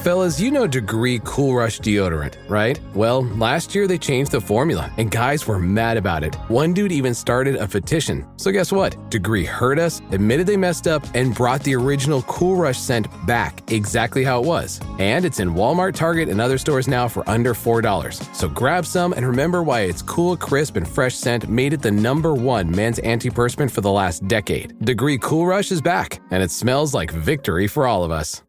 Fellas, you know Degree Cool Rush deodorant, right? Well, last year they changed the formula, and guys were mad about it. One dude even started a petition. So guess what? Degree heard us, admitted they messed up, and brought the original Cool Rush scent back exactly how it was. And it's in Walmart, Target, and other stores now for under $4. So grab some and remember why its cool, crisp, and fresh scent made it the #1 men's antiperspirant for the last decade. Degree Cool Rush is back, and it smells like victory for all of us.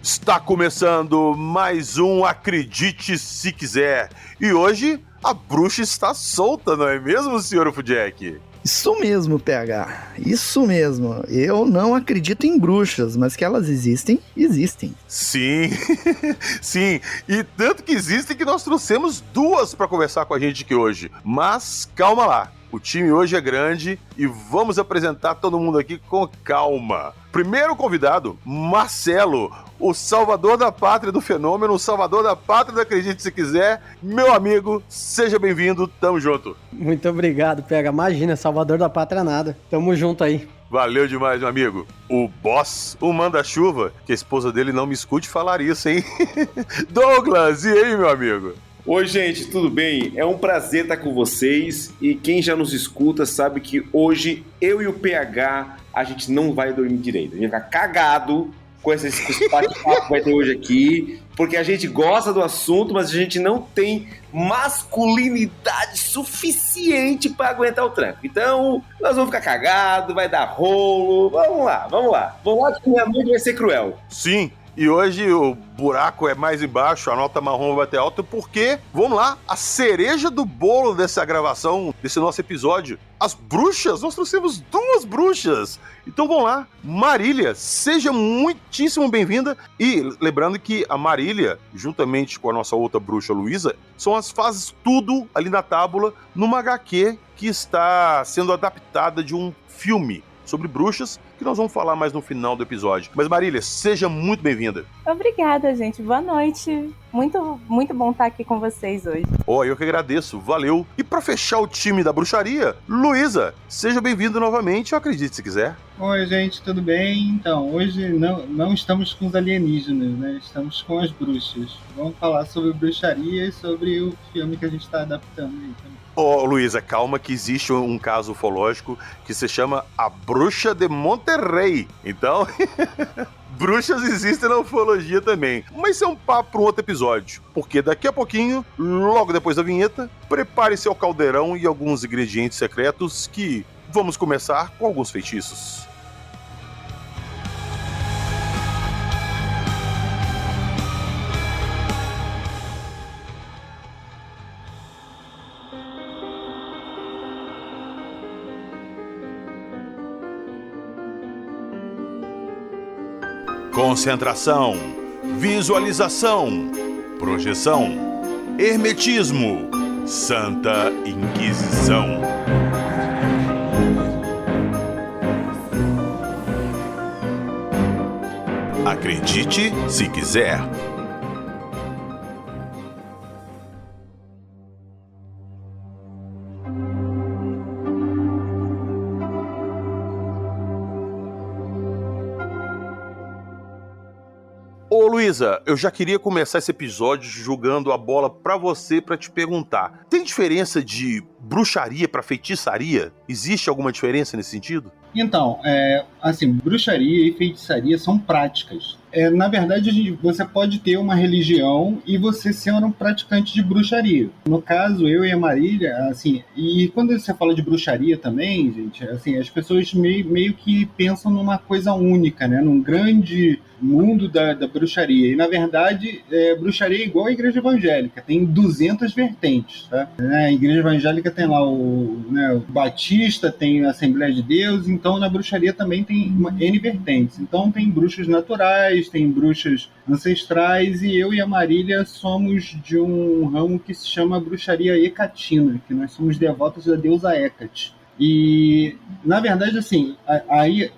Está começando mais um Acredite Se Quiser. E hoje a bruxa está solta, não é mesmo, senhor Fujack? Isso mesmo, PH. Isso mesmo. Eu não acredito em bruxas, mas que elas existem, existem. Sim, sim. E tanto que existem que nós trouxemos duas para conversar com a gente aqui hoje. Mas calma lá. O time hoje é grande e vamos apresentar todo mundo aqui com calma. Primeiro convidado, Marcelo, o salvador da pátria do fenômeno, o salvador da pátria do Acredite Se Quiser. Meu amigo, seja bem-vindo, tamo junto. Muito obrigado, PH. Imagina, salvador da pátria nada. Tamo junto aí. Valeu demais, meu amigo. O boss, o manda-chuva, que a esposa dele não me escute falar isso, hein? Douglas, e aí, meu amigo? Oi, gente, tudo bem? É um prazer estar com vocês e quem já nos escuta sabe que hoje eu e o PH a gente não vai dormir direito. A gente vai ficar cagado com esse bate-papo que vai ter hoje aqui, porque a gente gosta do assunto, mas a gente não tem masculinidade suficiente para aguentar o tranco. Então, nós vamos ficar cagados, vai dar rolo. Vamos lá. Vamos lá que minha noite vai ser cruel. Sim. E hoje o buraco é mais embaixo, a nota marrom vai ter alta, porque, vamos lá, a cereja do bolo dessa gravação, desse nosso episódio, as bruxas, nós trouxemos duas bruxas. Então vamos lá, Marília, seja muitíssimo bem-vinda. E lembrando que a Marília, juntamente com a nossa outra bruxa Luísa, são as fases tudo ali na tábula, numa HQ que está sendo adaptada de um filme sobre bruxas, que nós vamos falar mais no final do episódio. Mas Marília, seja muito bem-vinda. Obrigada, gente. Boa noite. Muito bom estar aqui com vocês hoje. Eu que agradeço. Valeu. E para fechar o time da bruxaria, Luísa, seja bem-vinda novamente, eu acredito se quiser. Oi, gente, tudo bem? Então, hoje não estamos com os alienígenas, né? Estamos com as bruxas. Vamos falar sobre bruxaria e sobre o filme que a gente está adaptando aí também. Luísa, calma que existe um caso ufológico que se chama A Bruxa de Monterrey. Então, bruxas existem na ufologia também. Mas isso é um papo para um outro episódio. Porque daqui a pouquinho, logo depois da vinheta, prepare seu caldeirão e alguns ingredientes secretos que vamos começar com alguns feitiços. Concentração, visualização, projeção, hermetismo, Santa Inquisição. Acredite se quiser. Ô Luísa, eu já queria começar esse episódio jogando a bola pra você pra te perguntar. Tem diferença de bruxaria pra feitiçaria? Existe alguma diferença nesse sentido? Então, bruxaria e feitiçaria são práticas. Na verdade, você pode ter uma religião e você ser um praticante de bruxaria. No caso, eu e a Marília, e quando você fala de bruxaria também, gente, as pessoas meio que pensam numa coisa única, né? Num grande mundo da bruxaria. E, na verdade, bruxaria é igual à igreja evangélica, tem 200 vertentes, tá? A igreja evangélica tem lá o Batista, tem a Assembleia de Deus, então na bruxaria também tem N vertentes. Então tem bruxas naturais, tem bruxas ancestrais, e eu e a Marília somos de um ramo que se chama bruxaria hecatina, que nós somos devotos da deusa Hecate. E, na verdade, assim, aí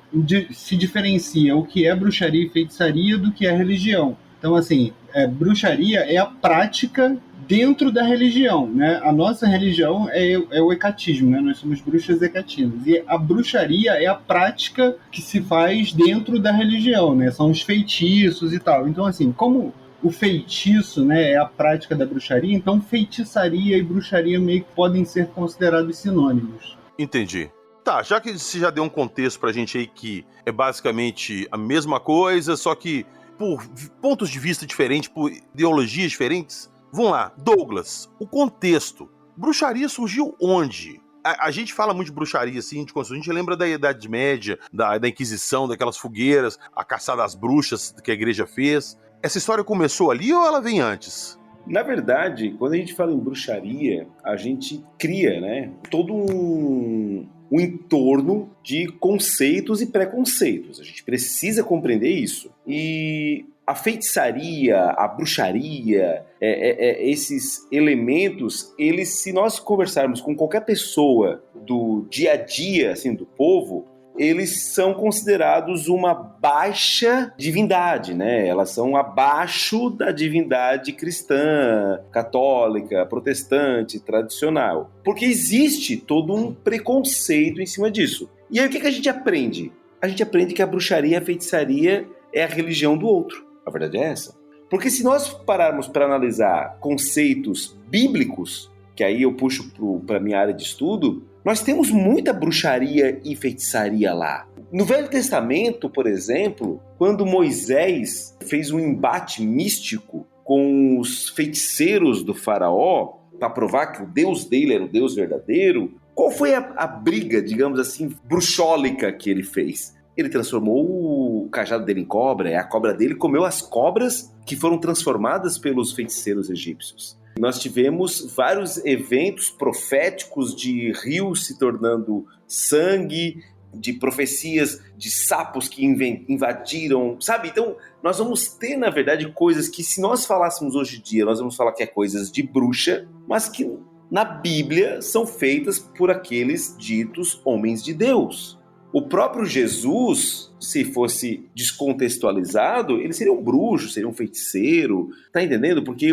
se diferencia o que é bruxaria e feitiçaria do que é religião. Então, assim, bruxaria é a prática dentro da religião, né? A nossa religião é o hecatismo, né? Nós somos bruxas hecatinas. E a bruxaria é a prática que se faz dentro da religião, né? São os feitiços e tal. Então, assim, como o feitiço, né, é a prática da bruxaria, então feitiçaria e bruxaria meio que podem ser considerados sinônimos. Entendi. Tá, já que você já deu um contexto pra gente aí que é basicamente a mesma coisa, só que por pontos de vista diferentes, por ideologias diferentes, vamos lá. Douglas, o contexto. Bruxaria surgiu onde? A gente fala muito de bruxaria, assim, a gente lembra da Idade Média, da Inquisição, daquelas fogueiras, a caçada às bruxas que a igreja fez. Essa história começou ali ou ela vem antes? Na verdade, quando a gente fala em bruxaria, a gente cria, né, todo um entorno de conceitos e preconceitos. A gente precisa compreender isso. E a feitiçaria, a bruxaria, esses elementos, eles, se nós conversarmos com qualquer pessoa do dia a dia, assim, do povo, eles são considerados uma baixa divindade, né? Elas são abaixo da divindade cristã, católica, protestante, tradicional. Porque existe todo um preconceito em cima disso. E aí o que a gente aprende? A gente aprende que a bruxaria e a feitiçaria é a religião do outro. A verdade é essa. Porque se nós pararmos para analisar conceitos bíblicos, que aí eu puxo para a minha área de estudo, nós temos muita bruxaria e feitiçaria lá. No Velho Testamento, por exemplo, quando Moisés fez um embate místico com os feiticeiros do faraó, para provar que o Deus dele era o Deus verdadeiro, qual foi a briga, digamos assim, bruxólica que ele fez? Ele transformou o cajado dele em cobra, a cobra dele comeu as cobras que foram transformadas pelos feiticeiros egípcios. Nós tivemos vários eventos proféticos de rios se tornando sangue, de profecias de sapos que invadiram, sabe? Então, nós vamos ter, na verdade, coisas que, se nós falássemos hoje em dia, nós vamos falar que é coisas de bruxa, mas que na Bíblia são feitas por aqueles ditos homens de Deus. O próprio Jesus, se fosse descontextualizado, ele seria um bruxo, seria um feiticeiro, tá entendendo? Porque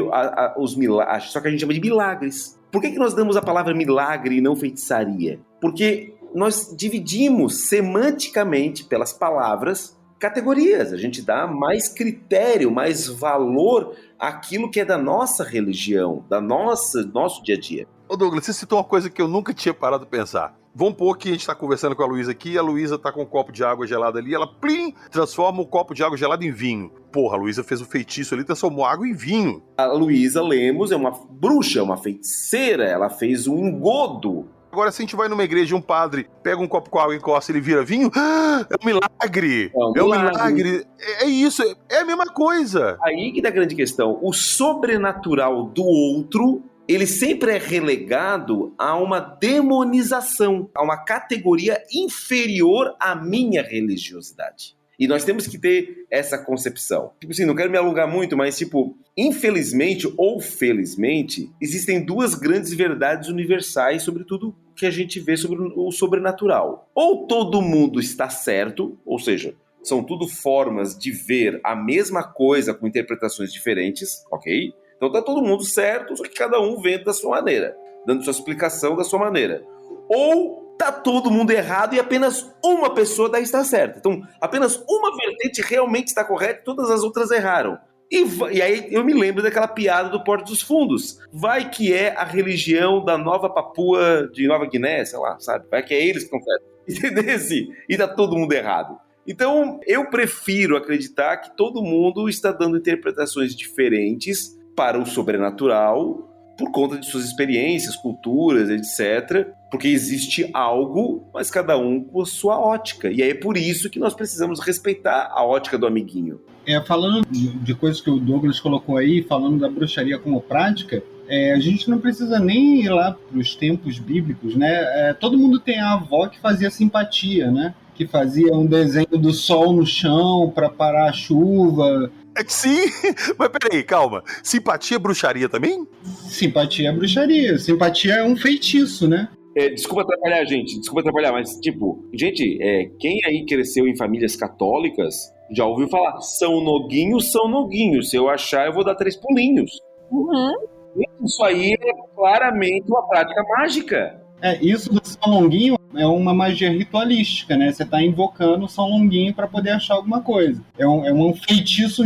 os milagres, só que a gente chama de milagres. Por que nós damos a palavra milagre e não feitiçaria? Porque nós dividimos semanticamente pelas palavras categorias. A gente dá mais critério, mais valor àquilo que é da nossa religião, nosso dia a dia. Ô Douglas, você citou uma coisa que eu nunca tinha parado de pensar. Vamos pôr que a gente tá conversando com a Luísa aqui, e a Luísa tá com um copo de água gelada ali, ela, plim, transforma o copo de água gelada em vinho. Porra, a Luísa fez um feitiço ali, transformou água em vinho. A Luísa Lemos é uma bruxa, uma feiticeira, ela fez um engodo. Agora, se a gente vai numa igreja e um padre pega um copo com água e encosta e ele vira vinho, é um milagre! É um milagre! É isso, é a mesma coisa. Aí que dá a grande questão. O sobrenatural do outro, ele sempre é relegado a uma demonização, a uma categoria inferior à minha religiosidade. E nós temos que ter essa concepção. Tipo assim, não quero me alongar muito, mas tipo, infelizmente ou felizmente, existem duas grandes verdades universais sobre tudo que a gente vê sobre o sobrenatural. Ou todo mundo está certo, ou seja, são tudo formas de ver a mesma coisa com interpretações diferentes, ok? Então tá todo mundo certo, só que cada um vendo da sua maneira, dando sua explicação da sua maneira. Ou tá todo mundo errado e apenas uma pessoa daí está certa. Então, apenas uma vertente realmente está correta e todas as outras erraram. E aí eu me lembro daquela piada do Porto dos Fundos. Vai que é a religião da Nova Papua de Nova Guiné, sei lá, sabe? Vai que é eles que estão certos. Entendeu? E tá todo mundo errado. Então, eu prefiro acreditar que todo mundo está dando interpretações diferentes para o sobrenatural, por conta de suas experiências, culturas, etc. Porque existe algo, mas cada um com a sua ótica. E aí é por isso que nós precisamos respeitar a ótica do amiguinho. Falando de coisas que o Douglas colocou aí, falando da bruxaria como prática, a gente não precisa nem ir lá para os tempos bíblicos, né? Todo mundo tem a avó que fazia simpatia, né? Que fazia um desenho do sol no chão para parar a chuva. Sim, mas peraí, calma. Simpatia é bruxaria também? Simpatia é bruxaria. Simpatia é um feitiço, né? Desculpa atrapalhar, gente. Desculpa atrapalhar, mas, gente, quem aí cresceu em famílias católicas já ouviu falar São Noguinho, São Noguinho. Se eu achar, eu vou dar 3 pulinhos. Uhum. Isso aí é claramente uma prática mágica. Isso do São Longuinho é uma magia ritualística, né? Você está invocando o São Longuinho para poder achar alguma coisa. É um feitiço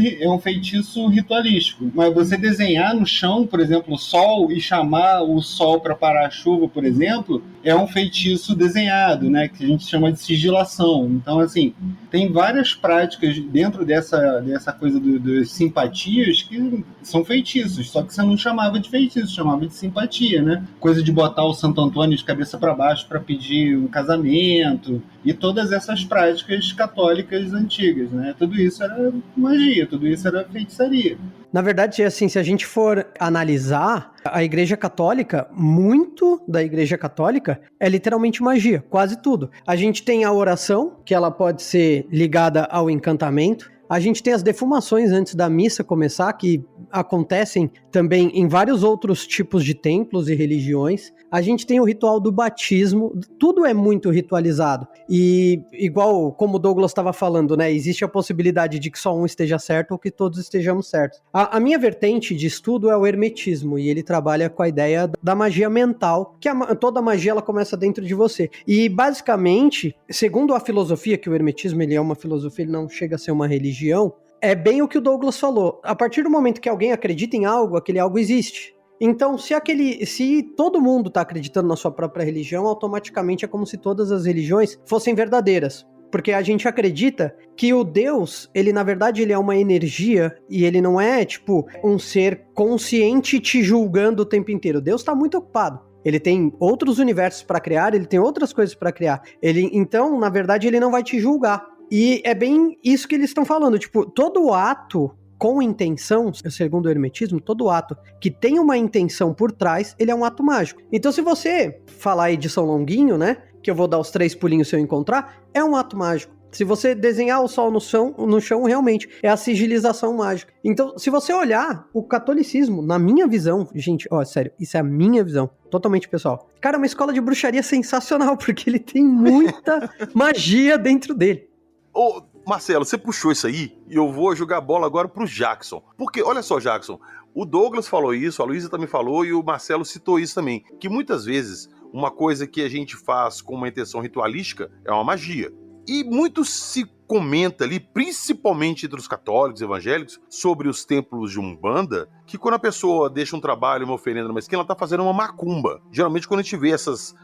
ritualístico. Mas você desenhar no chão, por exemplo, o sol e chamar o sol para parar a chuva, por exemplo, é um feitiço desenhado, né? Que a gente chama de sigilação. Então, assim, tem várias práticas dentro dessa coisa das simpatias que são feitiços, só que você não chamava de feitiço, chamava de simpatia, né? Coisa de botar o Santo Antônio de cabeça para baixo para pedir um casamento e todas essas práticas católicas antigas, né? Tudo isso era magia, tudo isso era feitiçaria. Na verdade, assim, se a gente for analisar, a Igreja Católica, muito da Igreja Católica é literalmente magia, quase tudo. A gente tem a oração, que ela pode ser ligada ao encantamento. A gente tem as defumações antes da missa começar, que acontecem também em vários outros tipos de templos e religiões. A gente tem o ritual do batismo, tudo é muito ritualizado. E igual como o Douglas estava falando, né, existe a possibilidade de que só um esteja certo ou que todos estejamos certos. A minha vertente de estudo é o hermetismo, e ele trabalha com a ideia da magia mental, que toda magia ela começa dentro de você. E basicamente, segundo a filosofia, que o hermetismo ele é uma filosofia, ele não chega a ser uma religião, é bem o que o Douglas falou. A partir do momento que alguém acredita em algo, aquele algo existe. Então, se todo mundo está acreditando na sua própria religião, automaticamente é como se todas as religiões fossem verdadeiras. Porque a gente acredita que o Deus, ele na verdade ele é uma energia e ele não é tipo um ser consciente te julgando o tempo inteiro. Deus está muito ocupado. Ele tem outros universos para criar, ele tem outras coisas para criar. Então, na verdade, ele não vai te julgar. E é bem isso que eles estão falando, tipo, todo ato com intenção, segundo o hermetismo, todo ato que tem uma intenção por trás, ele é um ato mágico. Então, se você falar aí de São Longuinho, né, que eu vou dar os 3 pulinhos se eu encontrar, é um ato mágico. Se você desenhar o sol no chão, realmente, é a sigilização mágica. Então, se você olhar o catolicismo, na minha visão, gente, sério, isso é a minha visão, totalmente pessoal. Cara, é uma escola de bruxaria sensacional, porque ele tem muita magia dentro dele. Ô, Marcelo, você puxou isso aí e eu vou jogar a bola agora pro Jackson. Porque, olha só, Jackson, o Douglas falou isso, a Luísa também falou e o Marcelo citou isso também, que muitas vezes uma coisa que a gente faz com uma intenção ritualística é uma magia. E muito se comenta ali, principalmente entre os católicos evangélicos, sobre os templos de Umbanda, que quando a pessoa deixa um trabalho, uma oferenda numa esquina, ela tá fazendo uma macumba. Geralmente quando a gente vê essas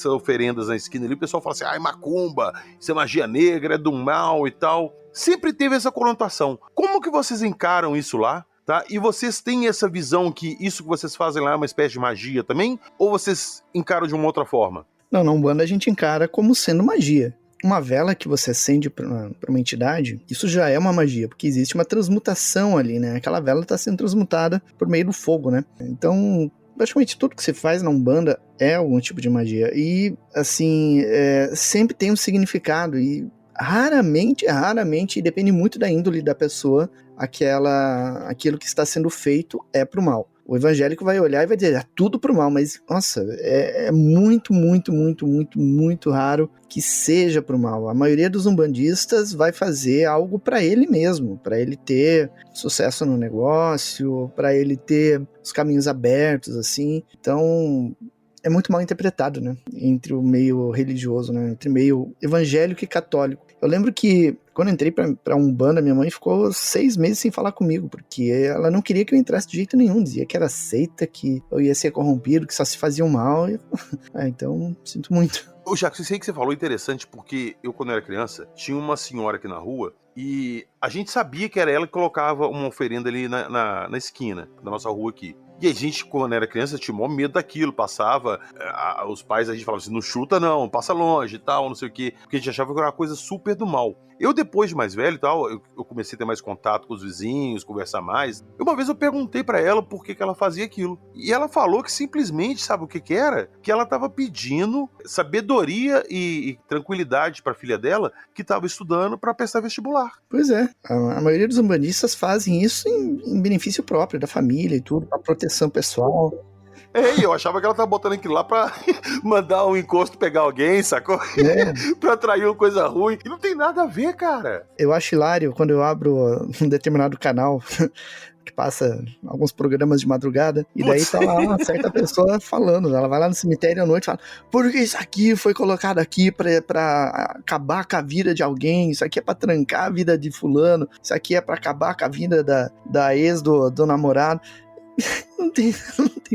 oferendas na esquina ali, o pessoal fala assim, ai, macumba, isso é magia negra, é do mal e tal. Sempre teve essa conotação. Como que vocês encaram isso lá? Tá? E vocês têm essa visão que isso que vocês fazem lá é uma espécie de magia também? Ou vocês encaram de uma outra forma? Não, na Umbanda a gente encara como sendo magia. Uma vela que você acende para uma entidade, isso já é uma magia, porque existe uma transmutação ali, né? Aquela vela está sendo transmutada por meio do fogo, né? Então, praticamente tudo que você faz na Umbanda é algum tipo de magia. E, assim, sempre tem um significado e raramente, e depende muito da índole da pessoa, aquilo que está sendo feito é pro mal. O evangélico vai olhar e vai dizer, é tudo pro mal, mas, nossa, é muito, muito, muito, muito, muito raro que seja pro mal. A maioria dos umbandistas vai fazer algo para ele mesmo, para ele ter sucesso no negócio, para ele ter os caminhos abertos, assim. Então, é muito mal interpretado, né? Entre o meio religioso, né? Entre o meio evangélico e católico. Eu lembro que quando eu entrei pra Umbanda, minha mãe ficou 6 meses sem falar comigo, porque ela não queria que eu entrasse de jeito nenhum, dizia que era seita, que eu ia ser corrompido, que só se fazia o mal. Então, sinto muito. Ô, Jacques, isso aí que você falou é interessante, porque eu, quando era criança, tinha uma senhora aqui na rua e a gente sabia que era ela que colocava uma oferenda ali na esquina da nossa rua aqui. E a gente, quando era criança, tinha o maior medo daquilo, passava, os pais, a gente falava assim, não chuta não, passa longe e tal, não sei o quê, porque a gente achava que era uma coisa super do mal. Eu, depois de mais velho e tal, eu comecei a ter mais contato com os vizinhos, conversar mais. Uma vez eu perguntei pra ela por que ela fazia aquilo. E ela falou que simplesmente, sabe o que era? Que ela tava pedindo sabedoria e tranquilidade pra filha dela, que tava estudando pra prestar vestibular. Pois é, a maioria dos umbanistas fazem isso em benefício próprio, da família e tudo, pra proteção pessoal. E eu achava que ela tava botando aquilo lá pra mandar um encosto pegar alguém, sacou? Pra atrair uma coisa ruim. E não tem nada a ver, cara. Eu acho hilário quando eu abro um determinado canal que passa alguns programas de madrugada, e daí tá lá uma certa pessoa falando, ela vai lá no cemitério à noite e fala, por que isso aqui foi colocado aqui pra acabar com a vida de alguém, isso aqui é pra trancar a vida de fulano, isso aqui é pra acabar com a vida da ex do namorado. Não tem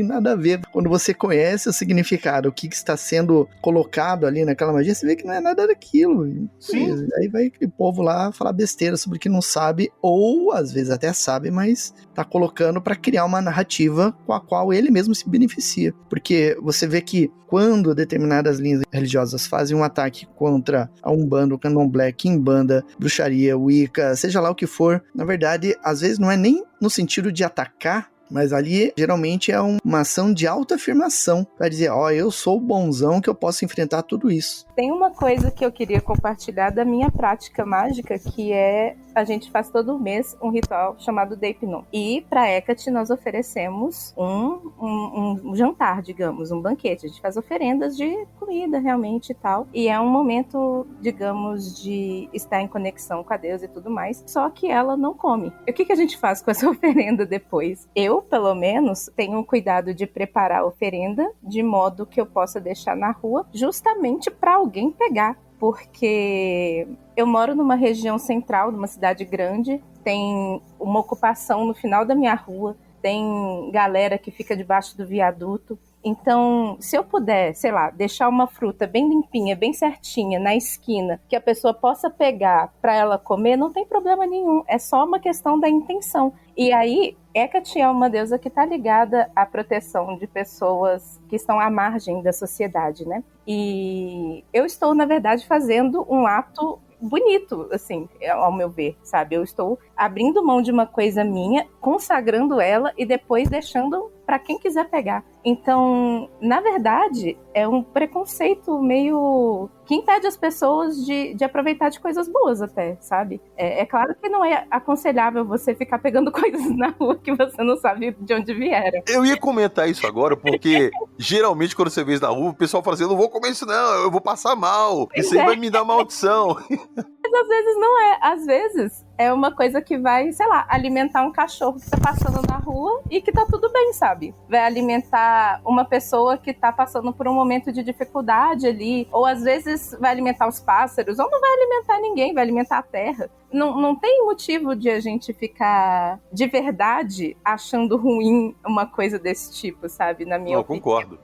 nada a ver. Quando você conhece o significado, o que está sendo colocado ali naquela magia, você vê que não é nada daquilo. Sim. Aí vai aquele povo lá falar besteira sobre o que não sabe, ou às vezes até sabe, mas tá colocando para criar uma narrativa com a qual ele mesmo se beneficia. Porque você vê que quando determinadas linhas religiosas fazem um ataque contra a Umbanda, o Candomblé, Quimbanda, bruxaria, Wicca, seja lá o que for, na verdade, às vezes não é nem no sentido de atacar, mas ali, geralmente, é uma ação de autoafirmação, para dizer, eu sou o bonzão que eu posso enfrentar tudo isso. Tem uma coisa que eu queria compartilhar da minha prática mágica, que é, a gente faz todo mês um ritual chamado Deipnon. E para Hecate nós oferecemos um jantar, digamos, um banquete. A gente faz oferendas de comida, realmente, e tal. E é um momento, digamos, de estar em conexão com a deusa e tudo mais. Só que ela não come. E o que a gente faz com essa oferenda depois? Eu, pelo menos, tenho o cuidado de preparar a oferenda de modo que eu possa deixar na rua, justamente para alguém pegar, porque eu moro numa região central, numa cidade grande, tem uma ocupação no final da minha rua, tem galera que fica debaixo do viaduto. Então, se eu puder, sei lá, deixar uma fruta bem limpinha, bem certinha, na esquina, que a pessoa possa pegar para ela comer, não tem problema nenhum. É só uma questão da intenção. E aí, Hecate é uma deusa que está ligada à proteção de pessoas que estão à margem da sociedade, né? E eu estou, na verdade, fazendo um ato bonito, assim, ao meu ver, sabe? Eu estou abrindo mão de uma coisa minha, consagrando ela e depois deixando para quem quiser pegar. Então, na verdade, é um preconceito meio que impede as pessoas de aproveitar de coisas boas até, sabe? É claro que não é aconselhável você ficar pegando coisas na rua que você não sabe de onde vieram. Eu ia comentar isso agora, porque geralmente quando você vê isso na rua, o pessoal fala assim, eu não vou comer isso não, eu vou passar mal, isso aí vai me dar maldição. Mas às vezes não é, às vezes é uma coisa que vai, sei lá, alimentar um cachorro que tá passando na rua e que tá tudo bem, sabe? Vai alimentar uma pessoa que tá passando por um momento de dificuldade ali, ou às vezes vai alimentar os pássaros, ou não vai alimentar ninguém, vai alimentar a terra. Não tem motivo de a gente ficar de verdade achando ruim uma coisa desse tipo, sabe? Na minha opinião.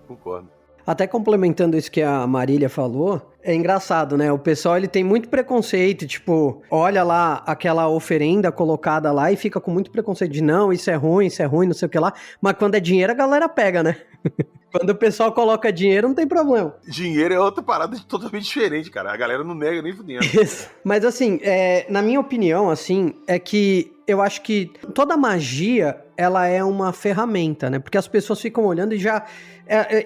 Concordo. Até complementando isso que a Marília falou, é engraçado, né? O pessoal, ele tem muito preconceito, tipo, olha lá aquela oferenda colocada lá e fica com muito preconceito de não, isso é ruim, não sei o que lá. Mas quando é dinheiro, a galera pega, né? Quando o pessoal coloca dinheiro, não tem problema. Dinheiro é outra parada totalmente diferente, cara. A galera não nega nem fudendo. Mas assim, na minha opinião, assim, é que eu acho que toda magia, ela é uma ferramenta, né? Porque as pessoas ficam olhando e já...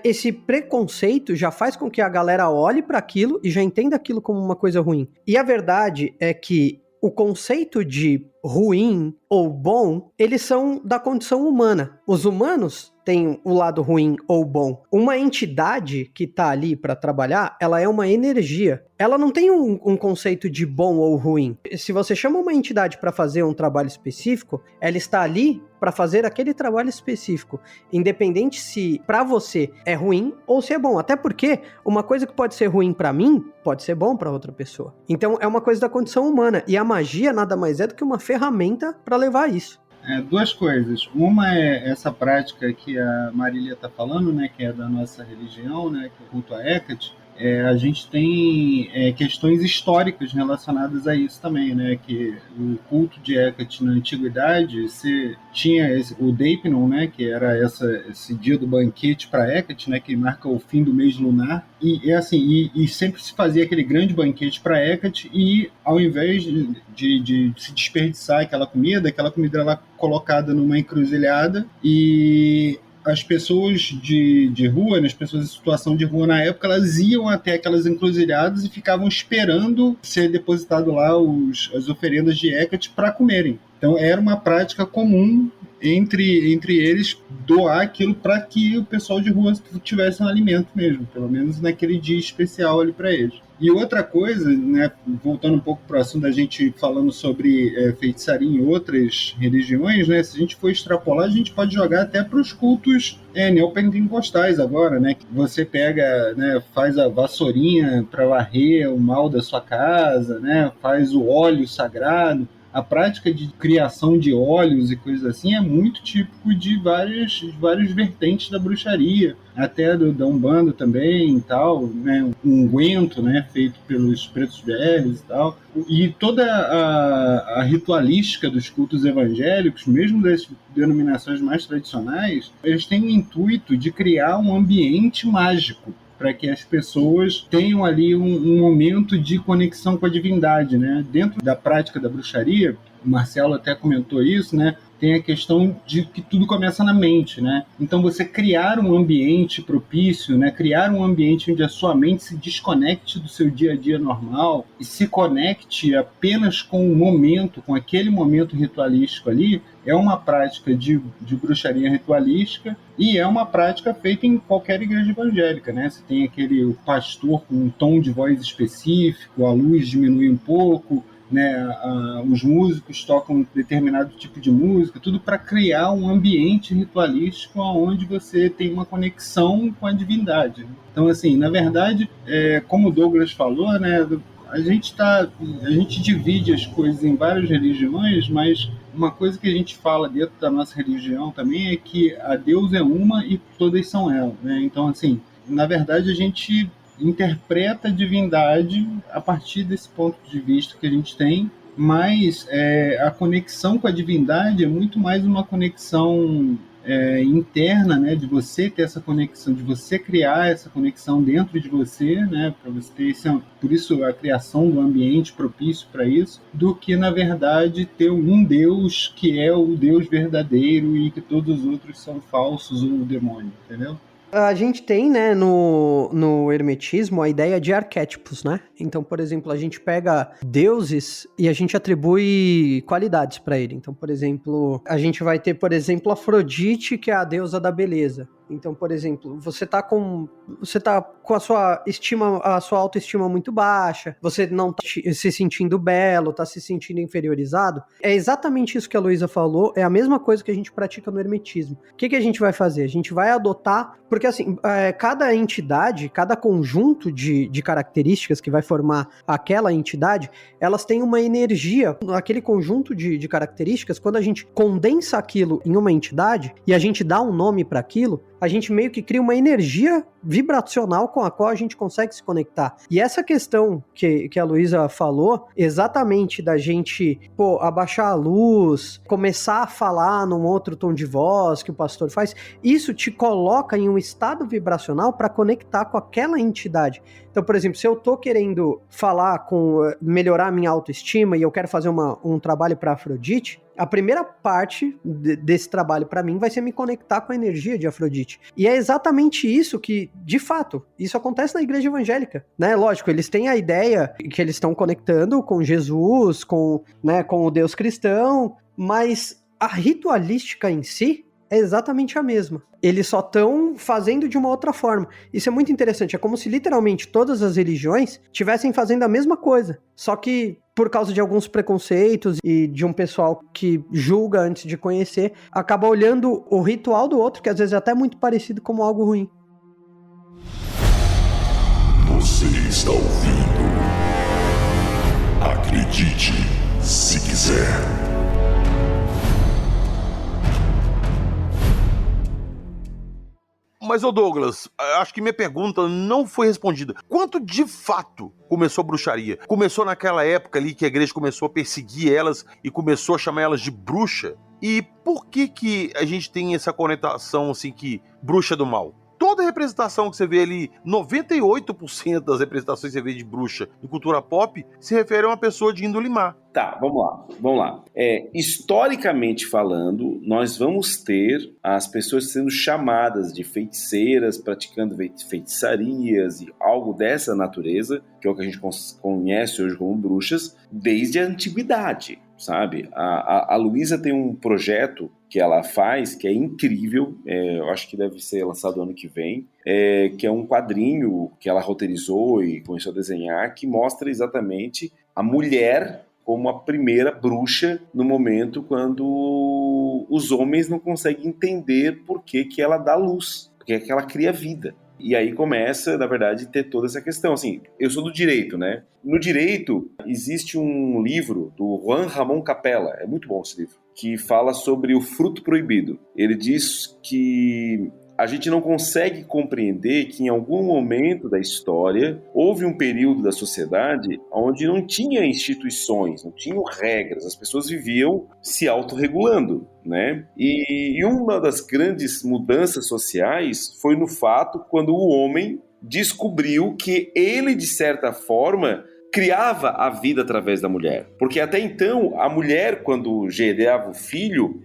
esse preconceito já faz com que a galera olhe para aquilo e já entenda aquilo como uma coisa ruim. E a verdade é que o conceito de ruim ou bom, eles são da condição humana. Os humanos têm o lado ruim ou bom. Uma entidade que tá ali para trabalhar, ela é uma energia. Ela não tem um conceito de bom ou ruim. Se você chama uma entidade para fazer um trabalho específico, ela está ali para fazer aquele trabalho específico, independente se para você é ruim ou se é bom. Até porque uma coisa que pode ser ruim para mim, pode ser bom para outra pessoa. Então é uma coisa da condição humana. E a magia nada mais é do que uma ferramenta para levar isso. Duas coisas. Uma é essa prática que a Marília está falando, né, que é da nossa religião, né, que é o culto a Hecate. a gente tem questões históricas relacionadas a isso também, né? Que o culto de Hecate na antiguidade, você tinha o Deipnon, né? Que era esse dia do banquete para Hecate, né? Que marca o fim do mês lunar. E sempre se fazia aquele grande banquete para Hecate, e ao invés de se desperdiçar aquela comida era colocada numa encruzilhada, e as pessoas de rua, né, as pessoas em situação de rua na época, elas iam até aquelas encruzilhadas e ficavam esperando ser depositado lá as oferendas de Hecate para comerem. Então era uma prática comum entre eles doar aquilo para que o pessoal de rua tivesse um alimento mesmo, pelo menos naquele dia especial ali para eles. E outra coisa, né, voltando um pouco para o assunto da gente falando sobre feitiçaria em outras religiões, né, se a gente for extrapolar, a gente pode jogar até para os cultos neopentecostais agora, né, que você pega, né, faz a vassourinha para varrer o mal da sua casa, né, faz o óleo sagrado. A prática de criação de óleos e coisas assim é muito típico de várias vertentes da bruxaria, até da Umbanda também e tal, né? Um unguento, né? Feito pelos pretos velhos e tal. E toda a ritualística dos cultos evangélicos, mesmo das denominações mais tradicionais, eles têm o intuito de criar um ambiente mágico, para que as pessoas tenham ali um momento de conexão com a divindade, né? Dentro da prática da bruxaria, o Marcelo até comentou isso, né? Tem a questão de que tudo começa na mente, né? Então você criar um ambiente propício, né? Criar um ambiente onde a sua mente se desconecte do seu dia a dia normal e se conecte apenas com o momento, com aquele momento ritualístico ali, é uma prática de bruxaria ritualística, e é uma prática feita em qualquer igreja evangélica, né? Você tem o pastor com um tom de voz específico, a luz diminui um pouco, né? Os músicos tocam determinado tipo de música, tudo para criar um ambiente ritualístico onde você tem uma conexão com a divindade. Então, assim, na verdade, como o Douglas falou, né? A gente divide as coisas em várias religiões, mas uma coisa que a gente fala dentro da nossa religião também é que a Deus é uma e todas são ela, né? Então, assim, na verdade, a gente interpreta a divindade a partir desse ponto de vista que a gente tem, mas a conexão com a divindade é muito mais uma conexão interna, né, de você ter essa conexão, de você criar essa conexão dentro de você, né, para você ter por isso a criação do ambiente propício para isso, do que na verdade ter um Deus que é o Deus verdadeiro e que todos os outros são falsos ou o demônio, entendeu? A gente tem, né, no hermetismo a ideia de arquétipos, né? Então, por exemplo, a gente pega deuses e a gente atribui qualidades para ele. Então, por exemplo, a gente vai ter, por exemplo, Afrodite, que é a deusa da beleza. Então, por exemplo, você tá com a sua autoestima muito baixa, você não tá se sentindo belo, tá se sentindo inferiorizado. É exatamente isso que a Luísa falou, é a mesma coisa que a gente pratica no hermetismo. O que a gente vai fazer? A gente vai adotar, porque assim, cada entidade, cada conjunto de características que vai formar aquela entidade, elas têm uma energia, aquele conjunto de características, quando a gente condensa aquilo em uma entidade e a gente dá um nome para aquilo, a gente meio que cria uma energia vibracional com a qual a gente consegue se conectar. E essa questão que a Luísa falou, exatamente da gente, abaixar a luz, começar a falar num outro tom de voz que o pastor faz, isso te coloca em um estado vibracional para conectar com aquela entidade. Então, por exemplo, se eu tô querendo melhorar a minha autoestima e eu quero fazer um trabalho para Afrodite, a primeira parte desse trabalho para mim vai ser me conectar com a energia de Afrodite. E é exatamente isso que, de fato, isso acontece na igreja evangélica, né? Lógico, eles têm a ideia que eles estão conectando com Jesus, com o Deus cristão, mas a ritualística em si é exatamente a mesma. Eles só estão fazendo de uma outra forma. Isso é muito interessante. É como se literalmente todas as religiões estivessem fazendo a mesma coisa. Só que por causa de alguns preconceitos e de um pessoal que julga antes de conhecer, acaba olhando o ritual do outro, que às vezes é até muito parecido, como algo ruim. Você está ouvindo? Acredite, se quiser. Mas, ô Douglas, acho que minha pergunta não foi respondida. Quanto de fato começou a bruxaria? Começou naquela época ali que a igreja começou a perseguir elas e começou a chamar elas de bruxa? E por que a gente tem essa conotação, assim, que bruxa é do mal? Toda representação que você vê ali, 98% das representações que você vê de bruxa em cultura pop se refere a uma pessoa de índole má. Tá, vamos lá. Historicamente falando, nós vamos ter as pessoas sendo chamadas de feiticeiras, praticando feitiçarias e algo dessa natureza, que é o que a gente conhece hoje como bruxas, desde a antiguidade, sabe? A Luísa tem um projeto que ela faz, que é incrível, eu acho que deve ser lançado ano que vem, que é um quadrinho que ela roteirizou e começou a desenhar, que mostra exatamente a mulher como a primeira bruxa no momento quando os homens não conseguem entender por que ela dá luz, porque que ela cria vida. E aí começa, na verdade, a ter toda essa questão. Assim, eu sou do direito, né? No direito, existe um livro do Juan Ramón Capella, é muito bom esse livro, que fala sobre o fruto proibido. Ele diz que a gente não consegue compreender que em algum momento da história houve um período da sociedade onde não tinha instituições, não tinham regras, as pessoas viviam se autorregulando, né? E uma das grandes mudanças sociais foi no fato quando o homem descobriu que ele, de certa forma, criava a vida através da mulher. Porque até então, a mulher, quando gerava o filho,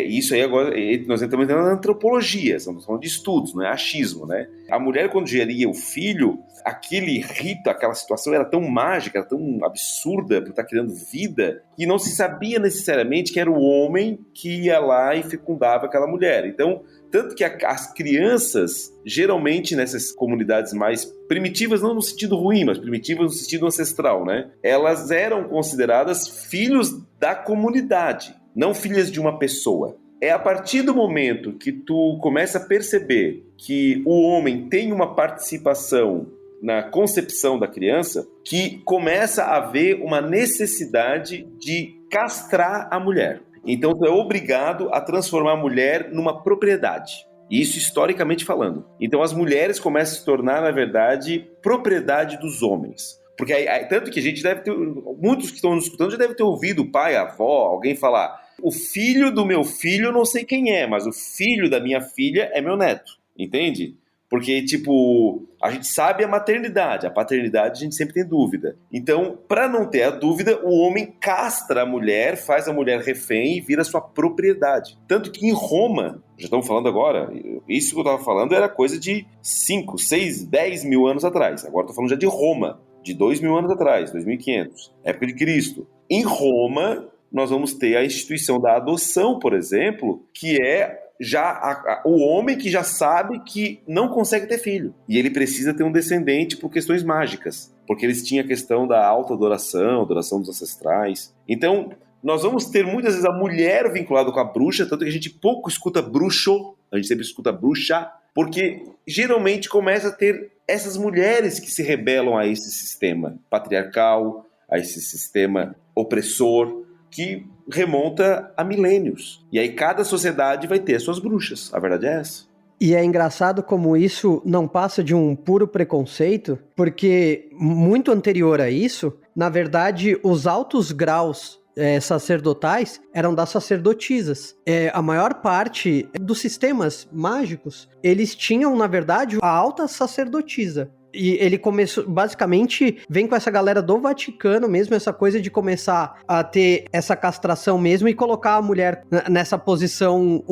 isso aí agora, nós entramos na antropologia, estamos falando de estudos, não é achismo, né? A mulher, quando geria o filho, aquele rito, aquela situação era tão mágica, era tão absurda por estar criando vida, que não se sabia necessariamente que era o homem que ia lá e fecundava aquela mulher. Então, tanto que as crianças, geralmente nessas comunidades mais primitivas, não no sentido ruim, mas primitivas no sentido ancestral, né? Elas eram consideradas filhos da comunidade, não filhas de uma pessoa. É a partir do momento que tu começa a perceber que o homem tem uma participação na concepção da criança, que começa a haver uma necessidade de castrar a mulher. Então tu é obrigado a transformar a mulher numa propriedade. Isso historicamente falando. Então as mulheres começam a se tornar, na verdade, propriedade dos homens. Porque tanto que a gente deve ter, muitos que estão nos escutando já devem ter ouvido o pai, a avó, alguém falar: o filho do meu filho eu não sei quem é, mas o filho da minha filha é meu neto. Entende? Porque, tipo, a gente sabe a maternidade, a paternidade a gente sempre tem dúvida. Então, para não ter a dúvida, o homem castra a mulher, faz a mulher refém e vira sua propriedade. Tanto que em Roma, já estamos falando agora, isso que eu estava falando era coisa de 5, 6, 10 mil anos atrás. Agora estou falando já de Roma, de 2.000 anos atrás, 2.500, época de Cristo. Em Roma, nós vamos ter a instituição da adoção, por exemplo, que é já o homem que já sabe que não consegue ter filho. E ele precisa ter um descendente por questões mágicas. Porque eles tinham a questão da auto-adoração, adoração dos ancestrais. Então, nós vamos ter muitas vezes a mulher vinculada com a bruxa, tanto que a gente pouco escuta bruxo, a gente sempre escuta bruxa, porque geralmente começa a ter essas mulheres que se rebelam a esse sistema patriarcal, a esse sistema opressor, que remonta a milênios. E aí cada sociedade vai ter as suas bruxas. A verdade é essa. E é engraçado como isso não passa de um puro preconceito, porque muito anterior a isso, na verdade, os altos graus sacerdotais eram das sacerdotisas. A maior parte dos sistemas mágicos, eles tinham, na verdade, a alta sacerdotisa. E ele começou, basicamente, vem com essa galera do Vaticano mesmo, essa coisa de começar a ter essa castração mesmo e colocar a mulher nessa posição,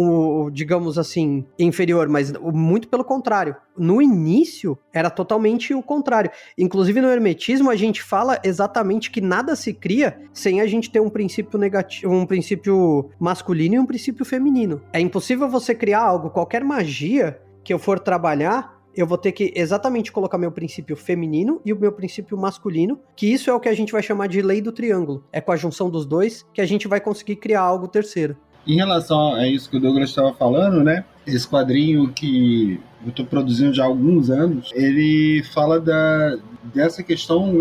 digamos assim, inferior, mas muito pelo contrário. No início, era totalmente o contrário. Inclusive, no hermetismo, a gente fala exatamente que nada se cria sem a gente ter um princípio negativo, um princípio masculino e um princípio feminino. É impossível você criar algo, qualquer magia que eu for trabalhar, eu vou ter que exatamente colocar meu princípio feminino e o meu princípio masculino, que isso é o que a gente vai chamar de lei do triângulo. É com a junção dos dois que a gente vai conseguir criar algo terceiro. Em relação a isso que o Douglas estava falando, né? Esse quadrinho que eu estou produzindo já há alguns anos, ele fala dessa questão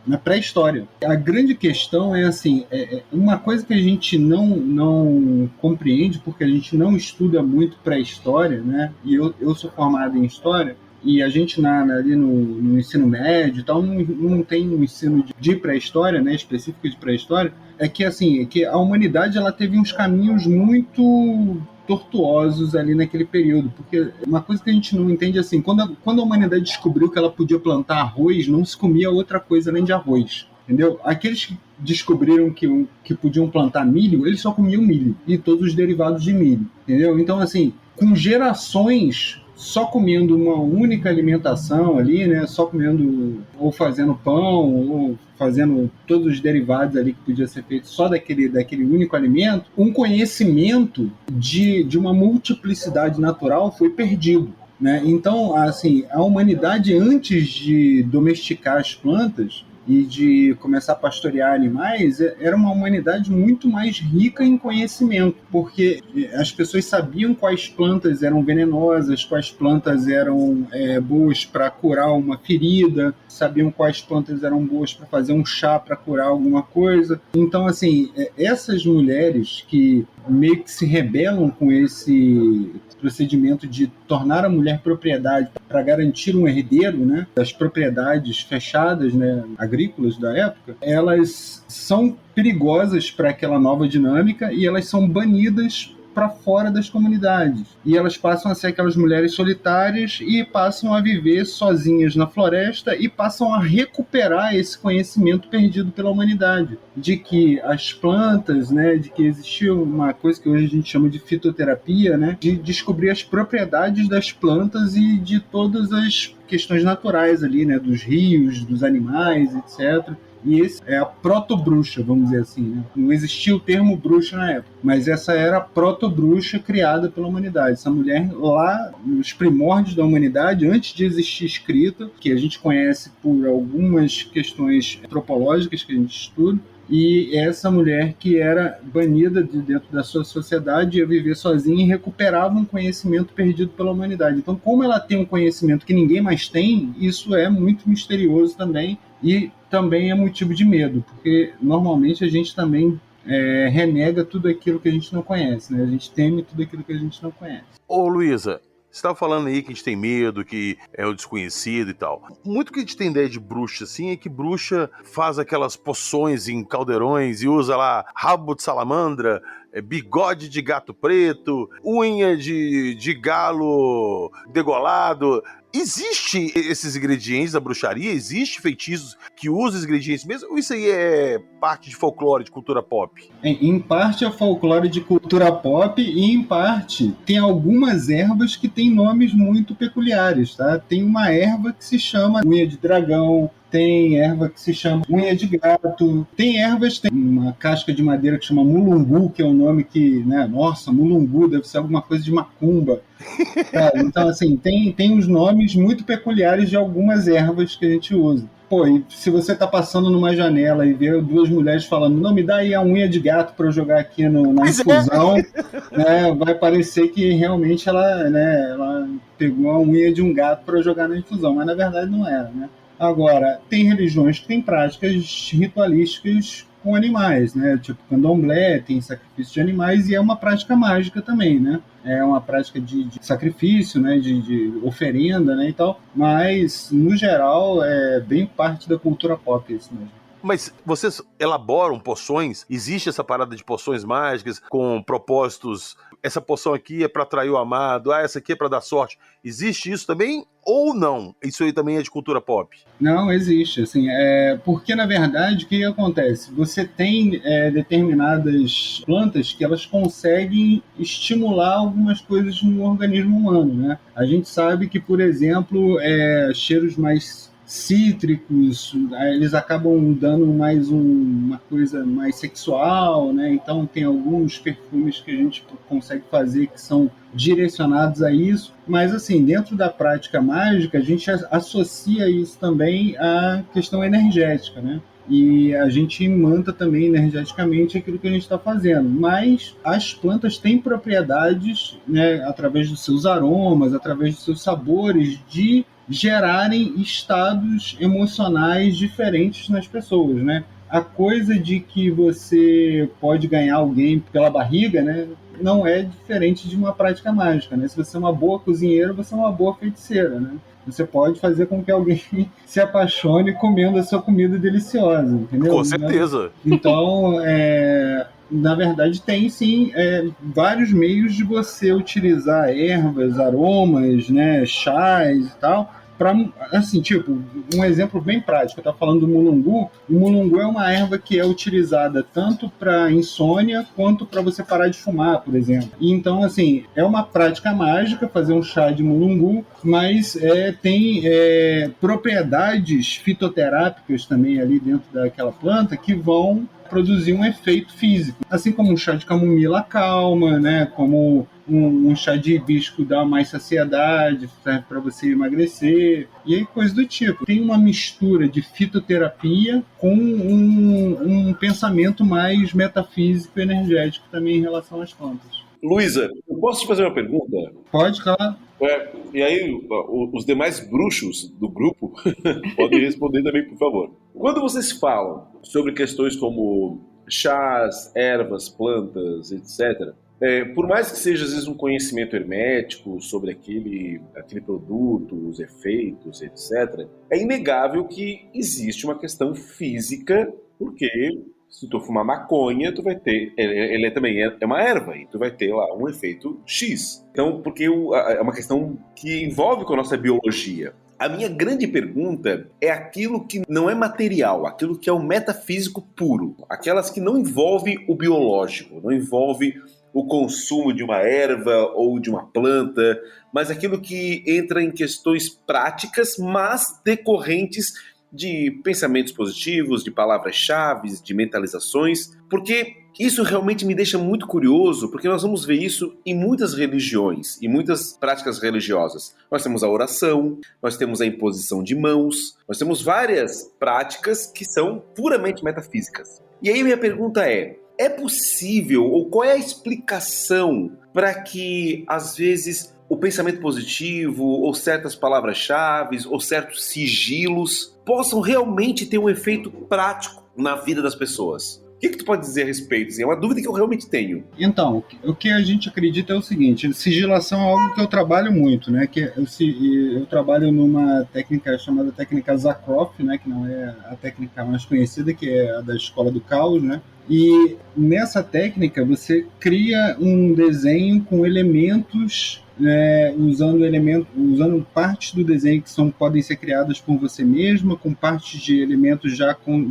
na pré-história. A grande questão é assim, uma coisa que a gente não compreende, porque a gente não estuda muito pré-história, né? E eu sou formado em história, e a gente ali no ensino médio e tal, não tem um ensino de pré-história, né, específico de pré-história, é que assim, que a humanidade ela teve uns caminhos muito tortuosos ali naquele período, porque uma coisa que a gente não entende é assim, quando a humanidade descobriu que ela podia plantar arroz, não se comia outra coisa além de arroz, entendeu? Aqueles que descobriram que podiam plantar milho, eles só comiam milho e todos os derivados de milho, entendeu? Então assim, com gerações só comendo uma única alimentação ali, né? Só comendo ou fazendo pão ou fazendo todos os derivados ali que podia ser feito só daquele único alimento, um conhecimento de uma multiplicidade natural foi perdido, né? Então, assim, a humanidade, antes de domesticar as plantas e de começar a pastorear animais, era uma humanidade muito mais rica em conhecimento, porque as pessoas sabiam quais plantas eram venenosas, quais plantas eram boas para curar uma ferida, sabiam quais plantas eram boas para fazer um chá para curar alguma coisa. Então, assim, essas mulheres que meio que se rebelam com esse procedimento de tornar a mulher propriedade para garantir um herdeiro, né, das propriedades fechadas, né, agrícolas da época, elas são perigosas para aquela nova dinâmica e elas são banidas para fora das comunidades. E elas passam a ser aquelas mulheres solitárias e passam a viver sozinhas na floresta e passam a recuperar esse conhecimento perdido pela humanidade. De que as plantas, né, de que existia uma coisa que hoje a gente chama de fitoterapia, né, de descobrir as propriedades das plantas e de todas as questões naturais ali, né, dos rios, dos animais, etc. E esse é a proto-bruxa, vamos dizer assim, né? Não existia o termo bruxa na época, mas essa era a proto-bruxa criada pela humanidade. Essa mulher lá nos primórdios da humanidade, antes de existir escrita, que a gente conhece por algumas questões antropológicas que a gente estuda, e essa mulher que era banida de dentro da sua sociedade, ia viver sozinha e recuperava um conhecimento perdido pela humanidade. Então, como ela tem um conhecimento que ninguém mais tem, isso é muito misterioso também, e também é motivo de medo, porque normalmente a gente também renega tudo aquilo que a gente não conhece, né? A gente teme tudo aquilo que a gente não conhece. Ô, Luísa, você estava falando aí que a gente tem medo, que é o desconhecido e tal. Muito que a gente tem ideia de bruxa, assim, é que bruxa faz aquelas poções em caldeirões e usa lá rabo de salamandra, bigode de gato preto, unha de galo degolado. Existe esses ingredientes da bruxaria? Existe feitiços que usam os ingredientes mesmo? Ou isso aí é parte de folclore, de cultura pop? Em parte é folclore de cultura pop e em parte tem algumas ervas que têm nomes muito peculiares, tá? Tem uma erva que se chama unha de dragão, tem erva que se chama unha de gato, tem ervas, tem uma casca de madeira que chama mulungu, que é um nome que, né, nossa, mulungu deve ser alguma coisa de macumba. Então, assim, tem uns nomes muito peculiares de algumas ervas que a gente usa. Pô, e se você tá passando numa janela e vê duas mulheres falando, não, me dá aí a unha de gato para eu jogar aqui na infusão, né, vai parecer que realmente ela pegou a unha de um gato para jogar na infusão, mas na verdade não era, né? Agora, tem religiões que têm práticas ritualísticas com animais, né? Tipo candomblé, tem sacrifício de animais e é uma prática mágica também, né? É uma prática de sacrifício, né? De oferenda, né? E tal. Mas, no geral, é bem parte da cultura pop isso mesmo. Mas vocês elaboram poções? Existe essa parada de poções mágicas com propósitos? Essa poção aqui é para atrair o amado, essa aqui é para dar sorte. Existe isso também ou não? Isso aí também é de cultura pop? Não, existe. Assim, porque, na verdade, o que acontece? Você tem determinadas plantas que elas conseguem estimular algumas coisas no organismo humano, né? A gente sabe que, por exemplo, cheiros mais cítricos, eles acabam dando mais uma coisa mais sexual, né? Então tem alguns perfumes que a gente consegue fazer que são direcionados a isso, mas assim, dentro da prática mágica, a gente associa isso também à questão energética, né? E a gente imanta também energeticamente aquilo que a gente está fazendo. Mas as plantas têm propriedades, né, através dos seus aromas, através dos seus sabores, de gerarem estados emocionais diferentes nas pessoas, né? A coisa de que você pode ganhar alguém pela barriga, né, não é diferente de uma prática mágica, né? Se você é uma boa cozinheira, você é uma boa feiticeira, né? Você pode fazer com que alguém se apaixone comendo a sua comida deliciosa, entendeu? Com certeza. Então, na verdade, tem sim vários meios de você utilizar ervas, aromas, né, chás e tal, para, assim, tipo, um exemplo bem prático, eu estava falando do mulungu. O mulungu é uma erva que é utilizada tanto para insônia quanto para você parar de fumar, por exemplo. E então, assim, é uma prática mágica fazer um chá de mulungu, mas tem propriedades fitoterápicas também ali dentro daquela planta que vão produzir um efeito físico. Assim como um chá de camomila calma, né? Como um chá de hibisco dá mais saciedade, serve para você emagrecer, e aí coisa do tipo. Tem uma mistura de fitoterapia com um pensamento mais metafísico e energético também em relação às plantas. Luísa, eu posso te fazer uma pergunta? Pode, claro. E aí, os demais bruxos do grupo podem responder também, por favor. Quando vocês falam sobre questões como chás, ervas, plantas, etc., por mais que seja, às vezes, um conhecimento hermético sobre aquele produto, os efeitos, etc., é inegável que existe uma questão física, porque se tu fumar maconha, tu vai ter... Ele também é uma erva, e tu vai ter lá um efeito X. Então, porque é uma questão que envolve com a nossa biologia. A minha grande pergunta é aquilo que não é material, aquilo que é o metafísico puro. Aquelas que não envolve o biológico, não envolve o consumo de uma erva ou de uma planta, mas aquilo que entra em questões práticas, mas decorrentes de pensamentos positivos, de palavras-chave, de mentalizações, porque isso realmente me deixa muito curioso, porque nós vamos ver isso em muitas religiões, em muitas práticas religiosas. Nós temos a oração, nós temos a imposição de mãos, nós temos várias práticas que são puramente metafísicas. E aí minha pergunta é possível, ou qual é a explicação para que, às vezes, o pensamento positivo, ou certas palavras-chave, ou certos sigilos possam realmente ter um efeito prático na vida das pessoas? O que tu pode dizer a respeito? É uma dúvida que eu realmente tenho. Então, o que a gente acredita é o seguinte: sigilação é algo que eu trabalho muito, né? Que eu trabalho numa técnica chamada técnica Zakroff, né? Que não é a técnica mais conhecida, que é a da Escola do Caos, né? E nessa técnica você cria um desenho com elementos, usando partes do desenho que podem ser criadas por você mesma, com partes de elementos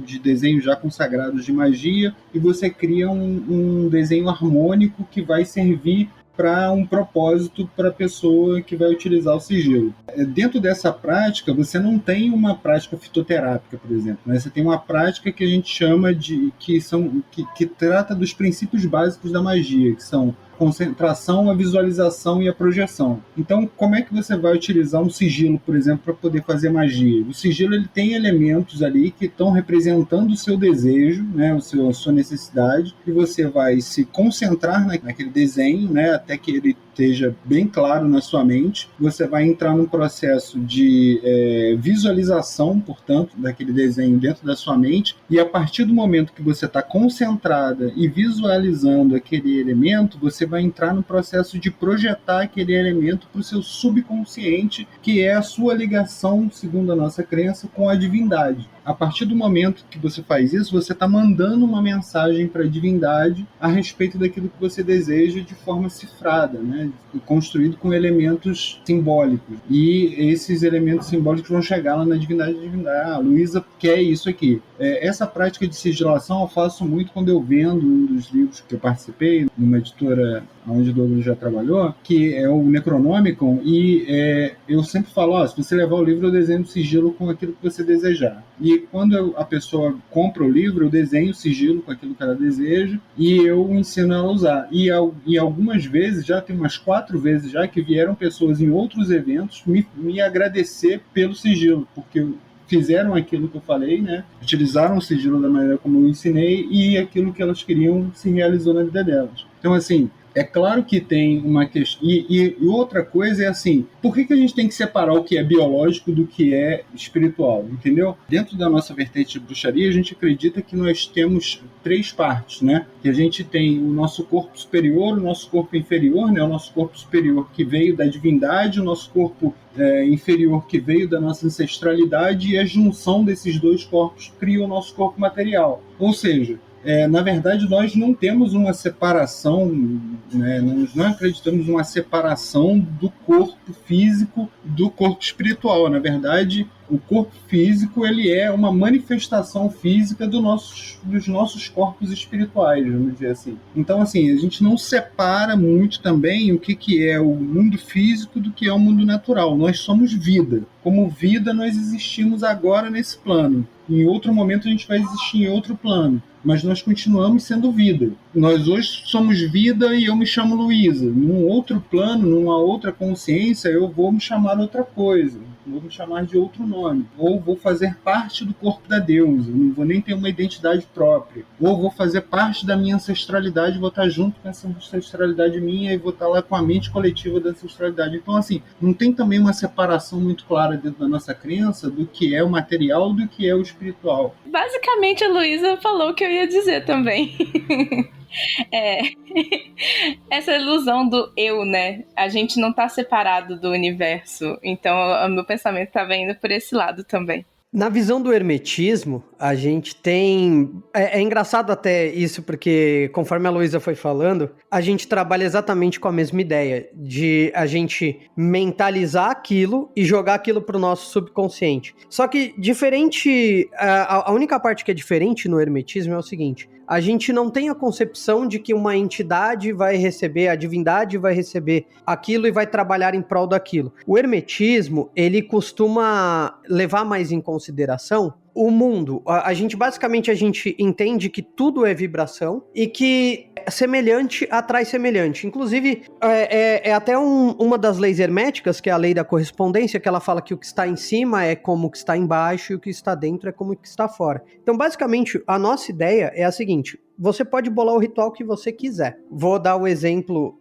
de desenho já consagrados de magia, e você cria um desenho harmônico que vai servir para um propósito para a pessoa que vai utilizar o sigilo. Dentro dessa prática, você não tem uma prática fitoterápica, por exemplo, né? Você tem uma prática que a gente chama que trata dos princípios básicos da magia, que são concentração, a visualização e a projeção. Então, como é que você vai utilizar um sigilo, por exemplo, para poder fazer magia? O sigilo ele tem elementos ali que estão representando o seu desejo, né, a sua necessidade, e você vai se concentrar naquele desenho, né, até que ele esteja bem claro na sua mente. Você vai entrar num processo de visualização, portanto, daquele desenho dentro da sua mente, e a partir do momento que você está concentrada e visualizando aquele elemento, você vai entrar no processo de projetar aquele elemento para o seu subconsciente, que é a sua ligação, segundo a nossa crença, com a divindade. A partir do momento que você faz isso, você está mandando uma mensagem para a divindade a respeito daquilo que você deseja de forma cifrada, né? Construído com elementos simbólicos. E esses elementos simbólicos vão chegar lá na divindade. A Luísa quer isso aqui. Essa prática de sigilação eu faço muito quando eu vendo um dos livros que eu participei, numa editora onde o Douglas já trabalhou, que é o Necronomicon, e eu sempre falo, se você levar o livro, eu desenho o sigilo com aquilo que você desejar. E quando a pessoa compra o livro, eu desenho o sigilo com aquilo que ela deseja e eu ensino ela a usar. E algumas vezes, já tem umas 4 vezes já, que vieram pessoas em outros eventos me agradecer pelo sigilo, porque fizeram aquilo que eu falei, né? Utilizaram o sigilo da maneira como eu ensinei, e aquilo que elas queriam se realizou na vida delas. Então, assim, É claro que tem uma questão. E outra coisa é assim: por que a gente tem que separar o que é biológico do que é espiritual? Entendeu? Dentro da nossa vertente de bruxaria, a gente acredita que nós temos 3 partes, né? Que a gente tem o nosso corpo superior, o nosso corpo inferior, né? O nosso corpo superior que veio da divindade, o nosso corpo inferior que veio da nossa ancestralidade, e a junção desses 2 corpos cria o nosso corpo material. Ou seja, na verdade, nós não temos uma separação, né? Nós não acreditamos numa separação do corpo físico do corpo espiritual. Na verdade, o corpo físico ele é uma manifestação física dos nossos corpos espirituais, vamos dizer assim. Então, assim, a gente não separa muito também o que é o mundo físico do que é o mundo natural. Nós somos vida. Como vida, nós existimos agora nesse plano. Em outro momento, a gente vai existir em outro plano. Mas nós continuamos sendo vida. Nós hoje somos vida e eu me chamo Luísa. Num outro plano, numa outra consciência, eu vou me chamar outra coisa. Vou me chamar de outro nome. Ou vou fazer parte do corpo da deusa. Não vou nem ter uma identidade própria. Ou vou fazer parte da minha ancestralidade, vou estar junto com essa ancestralidade minha e vou estar lá com a mente coletiva da ancestralidade. Então, assim, não tem também uma separação muito clara dentro da nossa crença do que é o material do que é o espiritual. Basicamente, a Luísa falou o que eu ia dizer também. Essa ilusão do eu, né? A gente não tá separado do universo. Então, o meu pensamento tava indo por esse lado também. Na visão do hermetismo, a gente tem... É engraçado até isso, porque conforme a Luísa foi falando, a gente trabalha exatamente com a mesma ideia, de a gente mentalizar aquilo e jogar aquilo pro nosso subconsciente. Só que diferente... A única parte que é diferente no hermetismo é o seguinte: a gente não tem a concepção de que uma entidade vai receber, a divindade vai receber aquilo e vai trabalhar em prol daquilo. O hermetismo, ele costuma levar mais em consideração o mundo. A gente entende que tudo é vibração e que semelhante atrai semelhante. Inclusive, é até uma das leis herméticas, que é a lei da correspondência, que ela fala que o que está em cima é como o que está embaixo e o que está dentro é como o que está fora. Então, basicamente, a nossa ideia é a seguinte: você pode bolar o ritual que você quiser. Vou dar o exemplo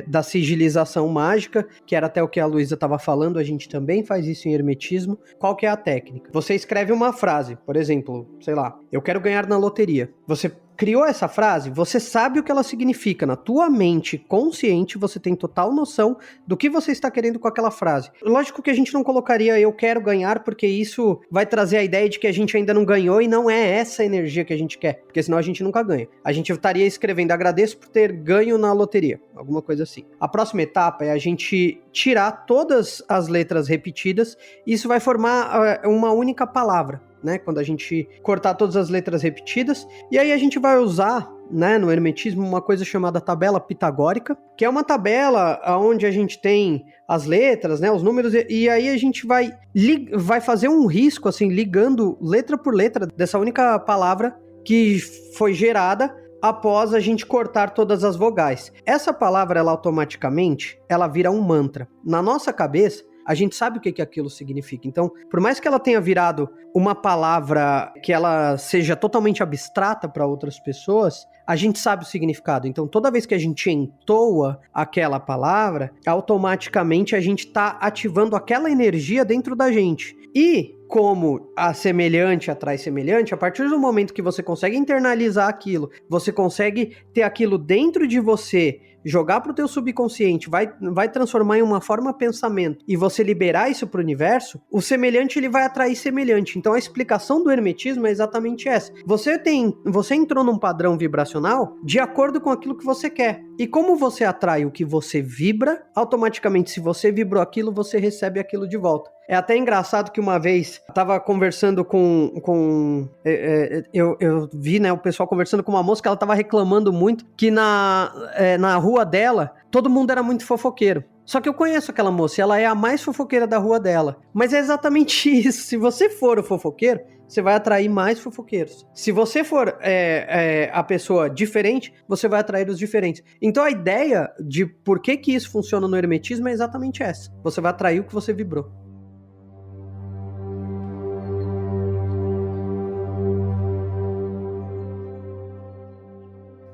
da sigilização mágica, que era até o que a Luísa estava falando, a gente também faz isso em hermetismo. Qual que é a técnica? Você escreve uma frase, por exemplo, sei lá, eu quero ganhar na loteria. Você criou essa frase, você sabe o que ela significa. Na tua mente consciente, você tem total noção do que você está querendo com aquela frase. Lógico que a gente não colocaria eu quero ganhar, porque isso vai trazer a ideia de que a gente ainda não ganhou e não é essa energia que a gente quer, porque senão a gente nunca ganha. A gente estaria escrevendo agradeço por ter ganho na loteria, alguma coisa assim. A próxima etapa é a gente tirar todas as letras repetidas e isso vai formar uma única palavra, né? Quando a gente cortar todas as letras repetidas, e aí a gente vai usar, né, no hermetismo, uma coisa chamada tabela pitagórica, que é uma tabela onde a gente tem as letras, né, os números, e aí a gente vai fazer um risco, assim, ligando letra por letra dessa única palavra que foi gerada após a gente cortar todas as vogais. Essa palavra, ela automaticamente, ela vira um mantra. Na nossa cabeça, a gente sabe o que aquilo significa. Então, por mais que ela tenha virado uma palavra que ela seja totalmente abstrata para outras pessoas, a gente sabe o significado. Então, toda vez que a gente entoa aquela palavra, automaticamente a gente está ativando aquela energia dentro da gente. E como a semelhante atrai semelhante, a partir do momento que você consegue internalizar aquilo, você consegue ter aquilo dentro de você, jogar para o teu subconsciente, vai transformar em uma forma de pensamento e você liberar isso para o universo, o semelhante ele vai atrair semelhante. Então a explicação do hermetismo é exatamente essa. Você entrou num padrão vibracional de acordo com aquilo que você quer. E como você atrai o que você vibra, automaticamente se você vibrou aquilo, você recebe aquilo de volta. É até engraçado que uma vez eu tava conversando eu vi, né, o pessoal conversando com uma moça que ela tava reclamando muito que na rua dela todo mundo era muito fofoqueiro. Só que eu conheço aquela moça e ela é a mais fofoqueira da rua dela. Mas é exatamente isso. Se você for o fofoqueiro, você vai atrair mais fofoqueiros. Se você for a pessoa diferente, você vai atrair os diferentes. Então a ideia de por que isso funciona no hermetismo é exatamente essa. Você vai atrair o que você vibrou.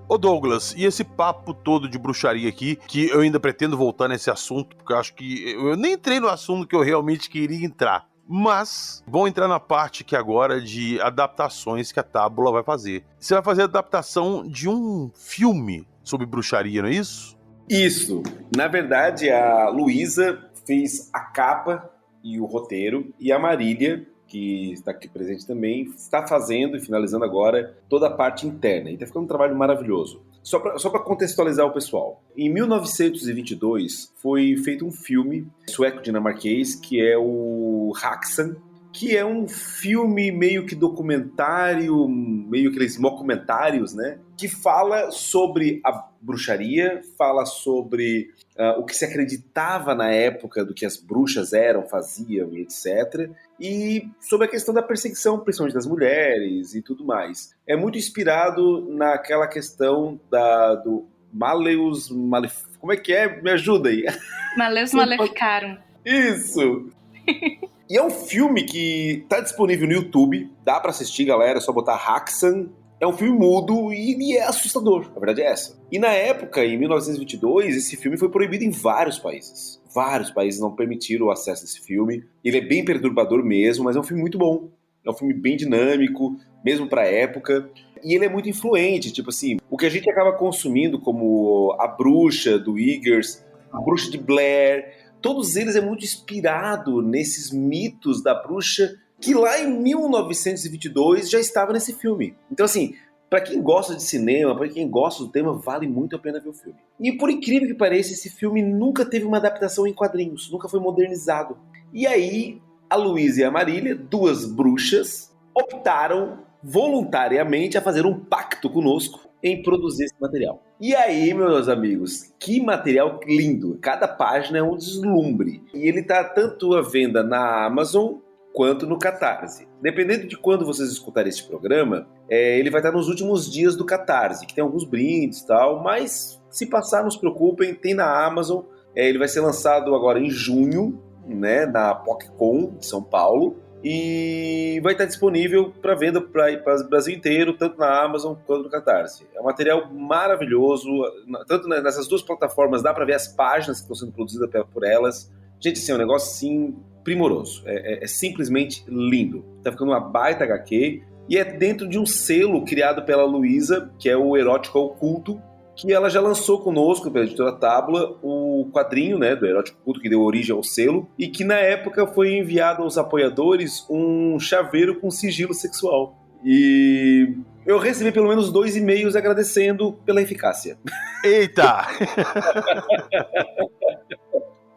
Ô Douglas, e esse papo todo de bruxaria aqui, que eu ainda pretendo voltar nesse assunto, porque eu acho que eu nem entrei no assunto que eu realmente queria entrar. Mas vou entrar na parte que agora de adaptações que a Tábula vai fazer. Você vai fazer a adaptação de um filme sobre bruxaria, não é isso? Isso. Na verdade, a Luísa fez a capa e o roteiro, e a Marília, que está aqui presente também, está fazendo e finalizando agora toda a parte interna. E está ficando um trabalho maravilhoso. Só para contextualizar o pessoal. Em 1922 foi feito um filme sueco-dinamarquês que é o Haxan, que é um filme meio que documentário, meio aqueles mockumentários, né? Que fala sobre a bruxaria, fala sobre o que se acreditava na época do que as bruxas eram, faziam e etc. E sobre a questão da perseguição, principalmente das mulheres e tudo mais. É muito inspirado naquela questão do Maleus Como é que é? Me ajuda aí. Maleus Maleficarum. Isso! E é um filme que tá disponível no YouTube, dá pra assistir, galera, é só botar Haxan. É um filme mudo e ele é assustador, a verdade é essa. E na época, em 1922, esse filme foi proibido em vários países. Vários países não permitiram o acesso a esse filme. Ele é bem perturbador mesmo, mas é um filme muito bom. É um filme bem dinâmico, mesmo pra época. E ele é muito influente, tipo assim, o que a gente acaba consumindo como A Bruxa, do Eggers, A Bruxa de Blair, todos eles é muito inspirado nesses mitos da bruxa que lá em 1922 já estava nesse filme. Então assim, pra quem gosta de cinema, pra quem gosta do tema, vale muito a pena ver o filme. E por incrível que pareça, esse filme nunca teve uma adaptação em quadrinhos, nunca foi modernizado. E aí, a Luísa e a Marília, duas bruxas, optaram voluntariamente a fazer um pacto conosco em produzir esse material. E aí, meus amigos, que material lindo! Cada página é um deslumbre. E ele tá tanto à venda na Amazon quanto no Catarse. Dependendo de quando vocês escutarem este programa, ele vai estar nos últimos dias do Catarse, que tem alguns brindes e tal, mas se passar, não se preocupem, tem na Amazon. Ele vai ser lançado agora em junho, né, na PocCon de São Paulo. E vai estar disponível para venda para o Brasil inteiro, tanto na Amazon quanto no Catarse. É um material maravilhoso, tanto nessas duas plataformas dá para ver as páginas que estão sendo produzidas por elas. Gente, assim, é um negócio assim, primoroso, é simplesmente lindo. Tá ficando uma baita HQ e é dentro de um selo criado pela Luísa, que é o Erótico Oculto, que ela já lançou conosco, pela editora Tábula, o quadrinho, né, do Erótico Oculto, que deu origem ao selo, e que na época foi enviado aos apoiadores um chaveiro com sigilo sexual. E eu recebi pelo menos 2 e-mails agradecendo pela eficácia. Eita!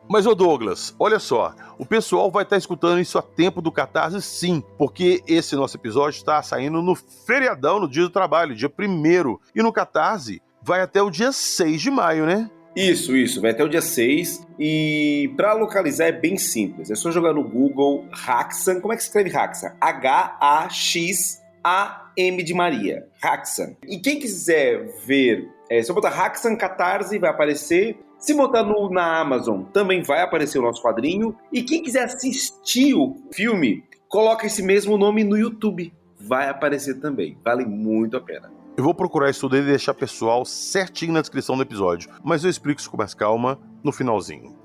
Mas, ô Douglas, olha só, o pessoal vai estar escutando isso a tempo do Catarse, sim, porque esse nosso episódio está saindo no feriadão, no dia do trabalho, dia 1º, e no Catarse vai até o dia 6 de maio, né? Isso, vai até o dia 6, e para localizar é bem simples, é só jogar no Google Haxan. Como é que se escreve Haxan? H-A-X-A-M de Maria, Haxan. E quem quiser ver, é só botar Haxan Catarse, vai aparecer. Se botar na Amazon, também vai aparecer o nosso quadrinho. E quem quiser assistir o filme, coloca esse mesmo nome no YouTube. Vai aparecer também. Vale muito a pena. Eu vou procurar isso tudo e deixar pessoal certinho na descrição do episódio. Mas eu explico isso com mais calma no finalzinho.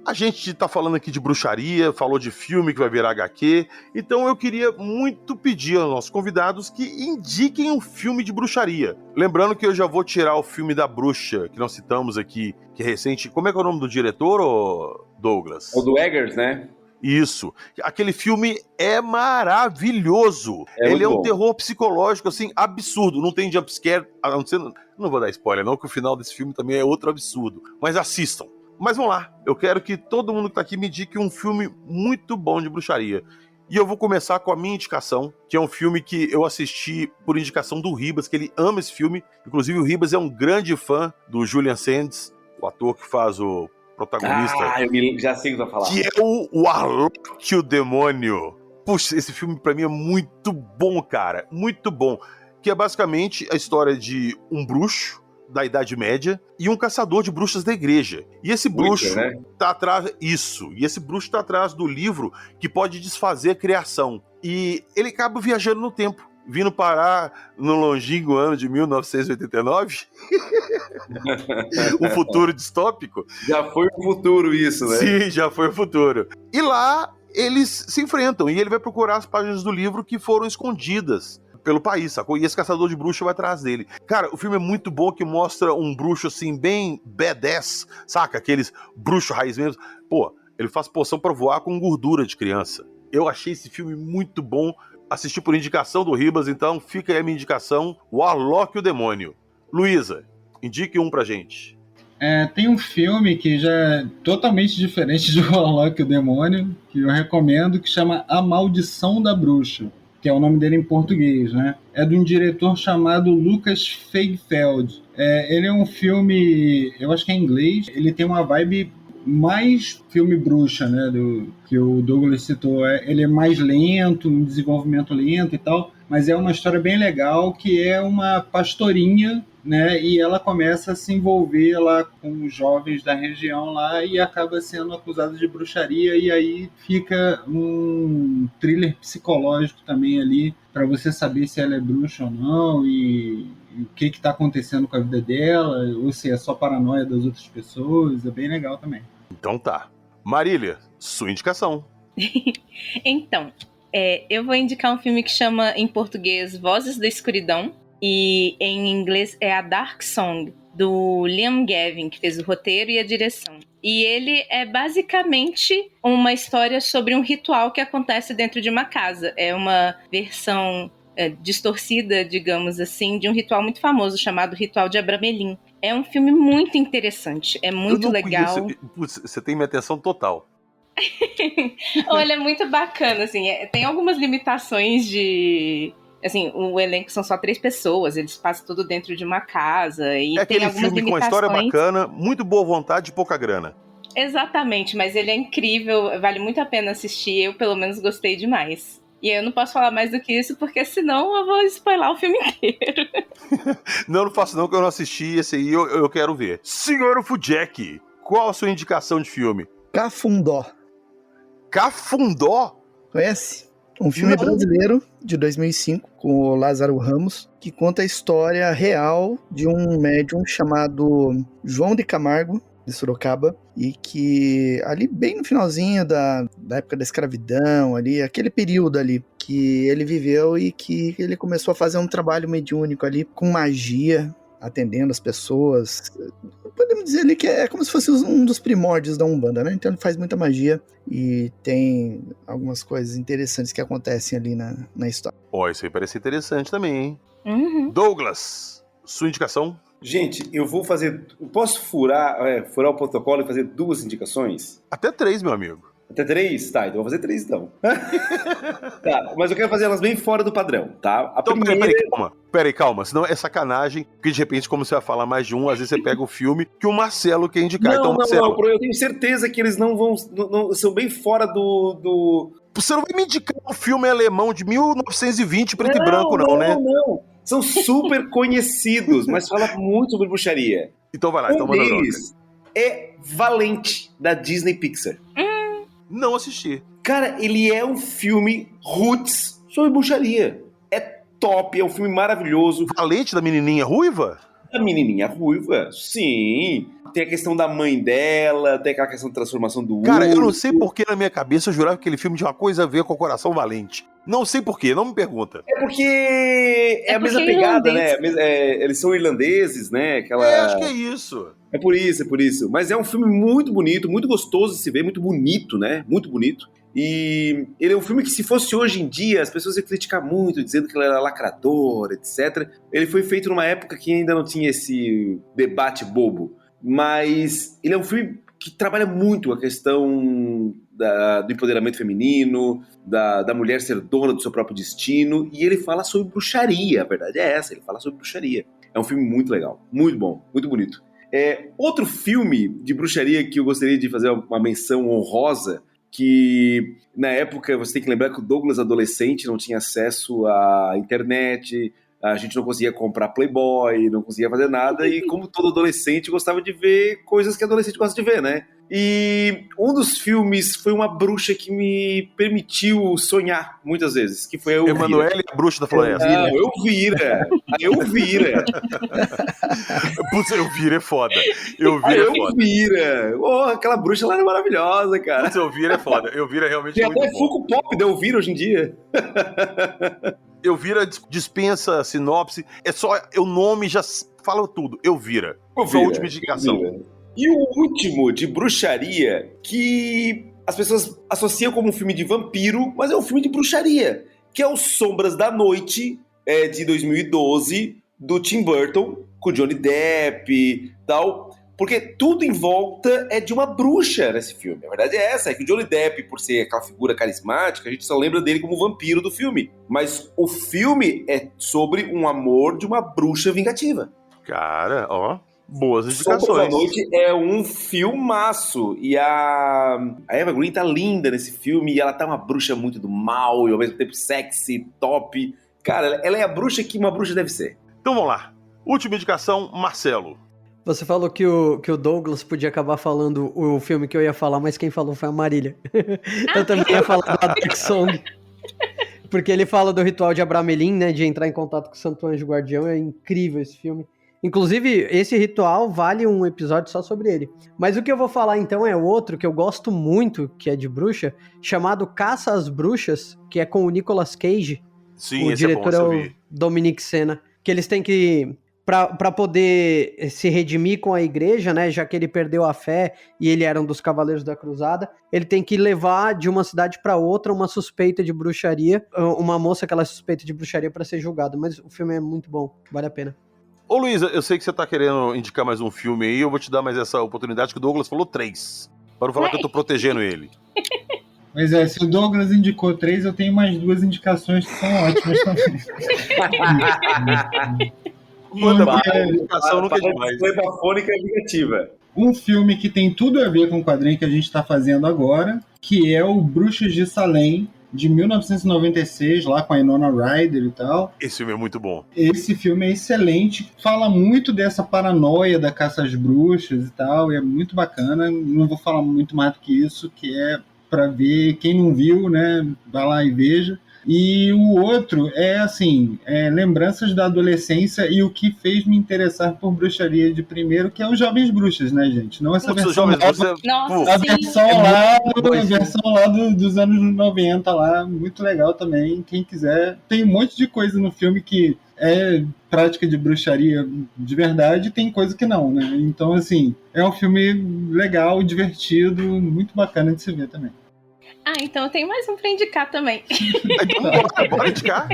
A gente tá falando aqui de bruxaria, falou de filme que vai virar HQ, então eu queria muito pedir aos nossos convidados que indiquem um filme de bruxaria. Lembrando que eu já vou tirar o filme da bruxa, que nós citamos aqui, que é recente. Como é que é o nome do diretor, Douglas? O do Eggers, né? Isso. Aquele filme é maravilhoso. Ele é um terror psicológico, assim, absurdo. Não tem jumpscare, não vou dar spoiler não, que o final desse filme também é outro absurdo. Mas assistam. Mas vamos lá, eu quero que todo mundo que tá aqui me indique um filme muito bom de bruxaria. E eu vou começar com a minha indicação, que é um filme que eu assisti por indicação do Ribas, que ele ama esse filme. Inclusive o Ribas é um grande fã do Julian Sands, o ator que faz o protagonista. Eu já sei o que você vai falar. Que é o Warlock, o Demônio. Puxa, esse filme pra mim é muito bom, cara. Muito bom. Que é basicamente a história de um bruxo da Idade Média e um caçador de bruxas da igreja. E esse bruxo tá atrás... Isso. E esse bruxo tá atrás do livro que pode desfazer a criação. E ele acaba viajando no tempo, vindo parar no longínquo ano de 1989. Um futuro distópico. Já foi o futuro isso, né? Sim, já foi o futuro. E lá eles se enfrentam e ele vai procurar as páginas do livro que foram escondidas pelo país, sacou? E esse caçador de bruxa vai atrás dele. Cara, o filme é muito bom, que mostra um bruxo assim, bem badass, saca? Aqueles bruxos raiz mesmo. Pô, ele faz poção pra voar com gordura de criança. Eu achei esse filme muito bom. Assisti por indicação do Ribas, então fica aí a minha indicação, O Warlock e o Demônio. Luísa, indique um pra gente. Tem um filme que já é totalmente diferente de O Warlock e o Demônio, que eu recomendo, que chama A Maldição da Bruxa, que é o nome dele em português, né? É de um diretor chamado Lucas Feigfeld. Ele é um filme, eu acho que é em inglês, ele tem uma vibe mais filme bruxa, né, que o Douglas citou. Ele é mais lento, um desenvolvimento lento e tal, mas é uma história bem legal, que é uma pastorinha, né, e ela começa a se envolver lá com os jovens da região lá e acaba sendo acusada de bruxaria, e aí fica um thriller psicológico também ali, para você saber se ela é bruxa ou não, e o que está acontecendo com a vida dela, ou se é só paranoia das outras pessoas. É bem legal também. Então tá. Marília, sua indicação. Então, eu vou indicar um filme que chama, em português, Vozes da Escuridão, e em inglês é A Dark Song, do Liam Gavin, que fez o roteiro e a direção. E ele é basicamente uma história sobre um ritual que acontece dentro de uma casa. É uma versão distorcida, digamos assim, de um ritual muito famoso chamado Ritual de Abramelin. É um filme muito interessante, é muito legal. Você tem minha atenção total. Olha, é muito bacana, assim, tem algumas limitações de... Assim, o elenco são só 3 pessoas, eles passam tudo dentro de uma casa, e é tem aquele algumas filme limitações... com uma história bacana, muito boa vontade e pouca grana. Exatamente, mas ele é incrível, vale muito a pena assistir, eu pelo menos gostei demais. E eu não posso falar mais do que isso, porque senão eu vou spoiler o filme inteiro. Não faço não, que eu não assisti, esse aí eu quero ver. Senhor Fujek, qual a sua indicação de filme? Cafundó. Cafundó? Conhece? Um filme brasileiro de 2005, com o Lázaro Ramos, que conta a história real de um médium chamado João de Camargo, de Sorocaba, e que ali bem no finalzinho da época da escravidão, ali, aquele período ali que ele viveu, e que ele começou a fazer um trabalho mediúnico ali com magia, atendendo as pessoas. Podemos dizer ali que é como se fosse um dos primórdios da Umbanda, né? Então ele faz muita magia e tem algumas coisas interessantes que acontecem ali na história. Isso aí parece interessante também, hein? Uhum. Douglas, sua indicação? Gente, eu vou fazer... Posso furar o protocolo e fazer 2 indicações? Até 3, meu amigo. Até 3? Tá, então eu vou fazer 3 então. Tá, mas eu quero fazer elas bem fora do padrão, tá? Então, peraí, calma. Senão é sacanagem, porque de repente, como você vai falar mais de um, às vezes você pega o filme que o Marcelo quer indicar. Não, Marcelo... eu tenho certeza que eles não vão... são bem fora do... Você não vai me indicar um filme alemão de 1920, preto e branco, não, né? Não. São super conhecidos, mas fala muito sobre bruxaria. Então vai lá, então manda bronca. É Valente, da Disney Pixar. Não assisti. Cara, ele é um filme roots sobre bruxaria. É top, é um filme maravilhoso. Valente, da menininha ruiva? Da menininha ruiva, sim. Tem a questão da mãe dela, tem aquela questão da transformação do Cara, eu não sei porque na minha cabeça eu jurava que aquele filme tinha uma coisa a ver com o Coração Valente. Não sei porquê, não me pergunta. É porque é a mesma pegada, né? Eles são irlandeses, né? Acho que é isso. É por isso. Mas é um filme muito bonito, muito gostoso de se ver, muito bonito, né? Muito bonito. E ele é um filme que, se fosse hoje em dia, as pessoas iam criticar muito, dizendo que ele era lacrador, etc. Ele foi feito numa época que ainda não tinha esse debate bobo. Mas ele é um filme que trabalha muito a questão do empoderamento feminino, da mulher ser dona do seu próprio destino, e ele fala sobre bruxaria, a verdade é essa, ele fala sobre bruxaria. É um filme muito legal, muito bom, muito bonito. Outro filme de bruxaria que eu gostaria de fazer uma menção honrosa, que na época você tem que lembrar que o Douglas adolescente não tinha acesso à internet, a gente não conseguia comprar Playboy, não conseguia fazer nada, e como todo adolescente gostava de ver coisas que adolescente gosta de ver, né? E um dos filmes foi uma bruxa que me permitiu sonhar muitas vezes, que foi a Elvira. Emanuele, a bruxa da floresta. Não, Elvira. A Elvira. Putz, Elvira é foda. Elvira é foda. Elvira. Oh, aquela bruxa lá é maravilhosa, cara. Putz, Elvira é foda. Elvira é realmente Tem muito até bom. Funko Pop da Elvira hoje em dia. Elvira dispensa sinopse. É só o nome já fala tudo. Elvira. Foi a última indicação. Elvira. E o último de bruxaria, que as pessoas associam como um filme de vampiro, mas é um filme de bruxaria, que é o Sombras da Noite, de 2012, do Tim Burton, com Johnny Depp e tal, porque tudo em volta é de uma bruxa nesse filme. A verdade é essa, é que o Johnny Depp, por ser aquela figura carismática, a gente só lembra dele como o vampiro do filme, mas o filme é sobre um amor de uma bruxa vingativa. Cara, ó... Boas indicações. Sombras da Noite é um filmaço. E a Eva Green tá linda nesse filme. E ela tá uma bruxa muito do mal. E ao mesmo tempo sexy, top. Cara, ela é a bruxa que uma bruxa deve ser. Então vamos lá. Última indicação, Marcelo. Você falou que o Douglas podia acabar falando o filme que eu ia falar, mas quem falou foi a Marília. Eu também ia falar da Dark Song. Porque ele fala do ritual de Abramelin, né? De entrar em contato com o Santo Anjo Guardião. É incrível esse filme. Inclusive, esse ritual vale um episódio só sobre ele. Mas o que eu vou falar então é outro que eu gosto muito, que é de bruxa, chamado Caça às Bruxas, que é com o Nicolas Cage. Sim, o diretor é o Dominic Sena. Que eles têm que, pra poder se redimir com a igreja, né, já que ele perdeu a fé e ele era um dos Cavaleiros da Cruzada, ele tem que levar de uma cidade pra outra uma suspeita de bruxaria, uma moça que ela suspeita de bruxaria pra ser julgada. Mas o filme é muito bom, vale a pena. Ô Luísa, eu sei que você tá querendo indicar mais um filme aí, eu vou te dar mais essa oportunidade, que o Douglas falou 3. Para não falar que eu tô protegendo ele. Pois é, se o Douglas indicou 3, eu tenho mais 2 indicações que são ótimas também. Manda a indicação nunca é demais. Telefônica negativa. Um filme que tem tudo a ver com o quadrinho que a gente tá fazendo agora, que é o Bruxas de Salem, de 1996, lá com a Winona Ryder e tal. Esse filme é muito bom. Esse filme é excelente, fala muito dessa paranoia da caça às bruxas e tal, e é muito bacana. Não vou falar muito mais do que isso, que é pra ver, quem não viu, né, vai lá e veja. E o outro é, assim, lembranças da adolescência e o que fez me interessar por bruxaria de primeiro, que é os Jovens Bruxas, né, gente? Não essa versão lá, Nossa, a versão lá dos anos 90 lá, muito legal também, quem quiser. Tem um monte de coisa no filme que é prática de bruxaria de verdade, tem coisa que não, né? Então, assim, é um filme legal, divertido, muito bacana de se ver também. Ah, então eu tenho mais um pra indicar também. Bora indicar.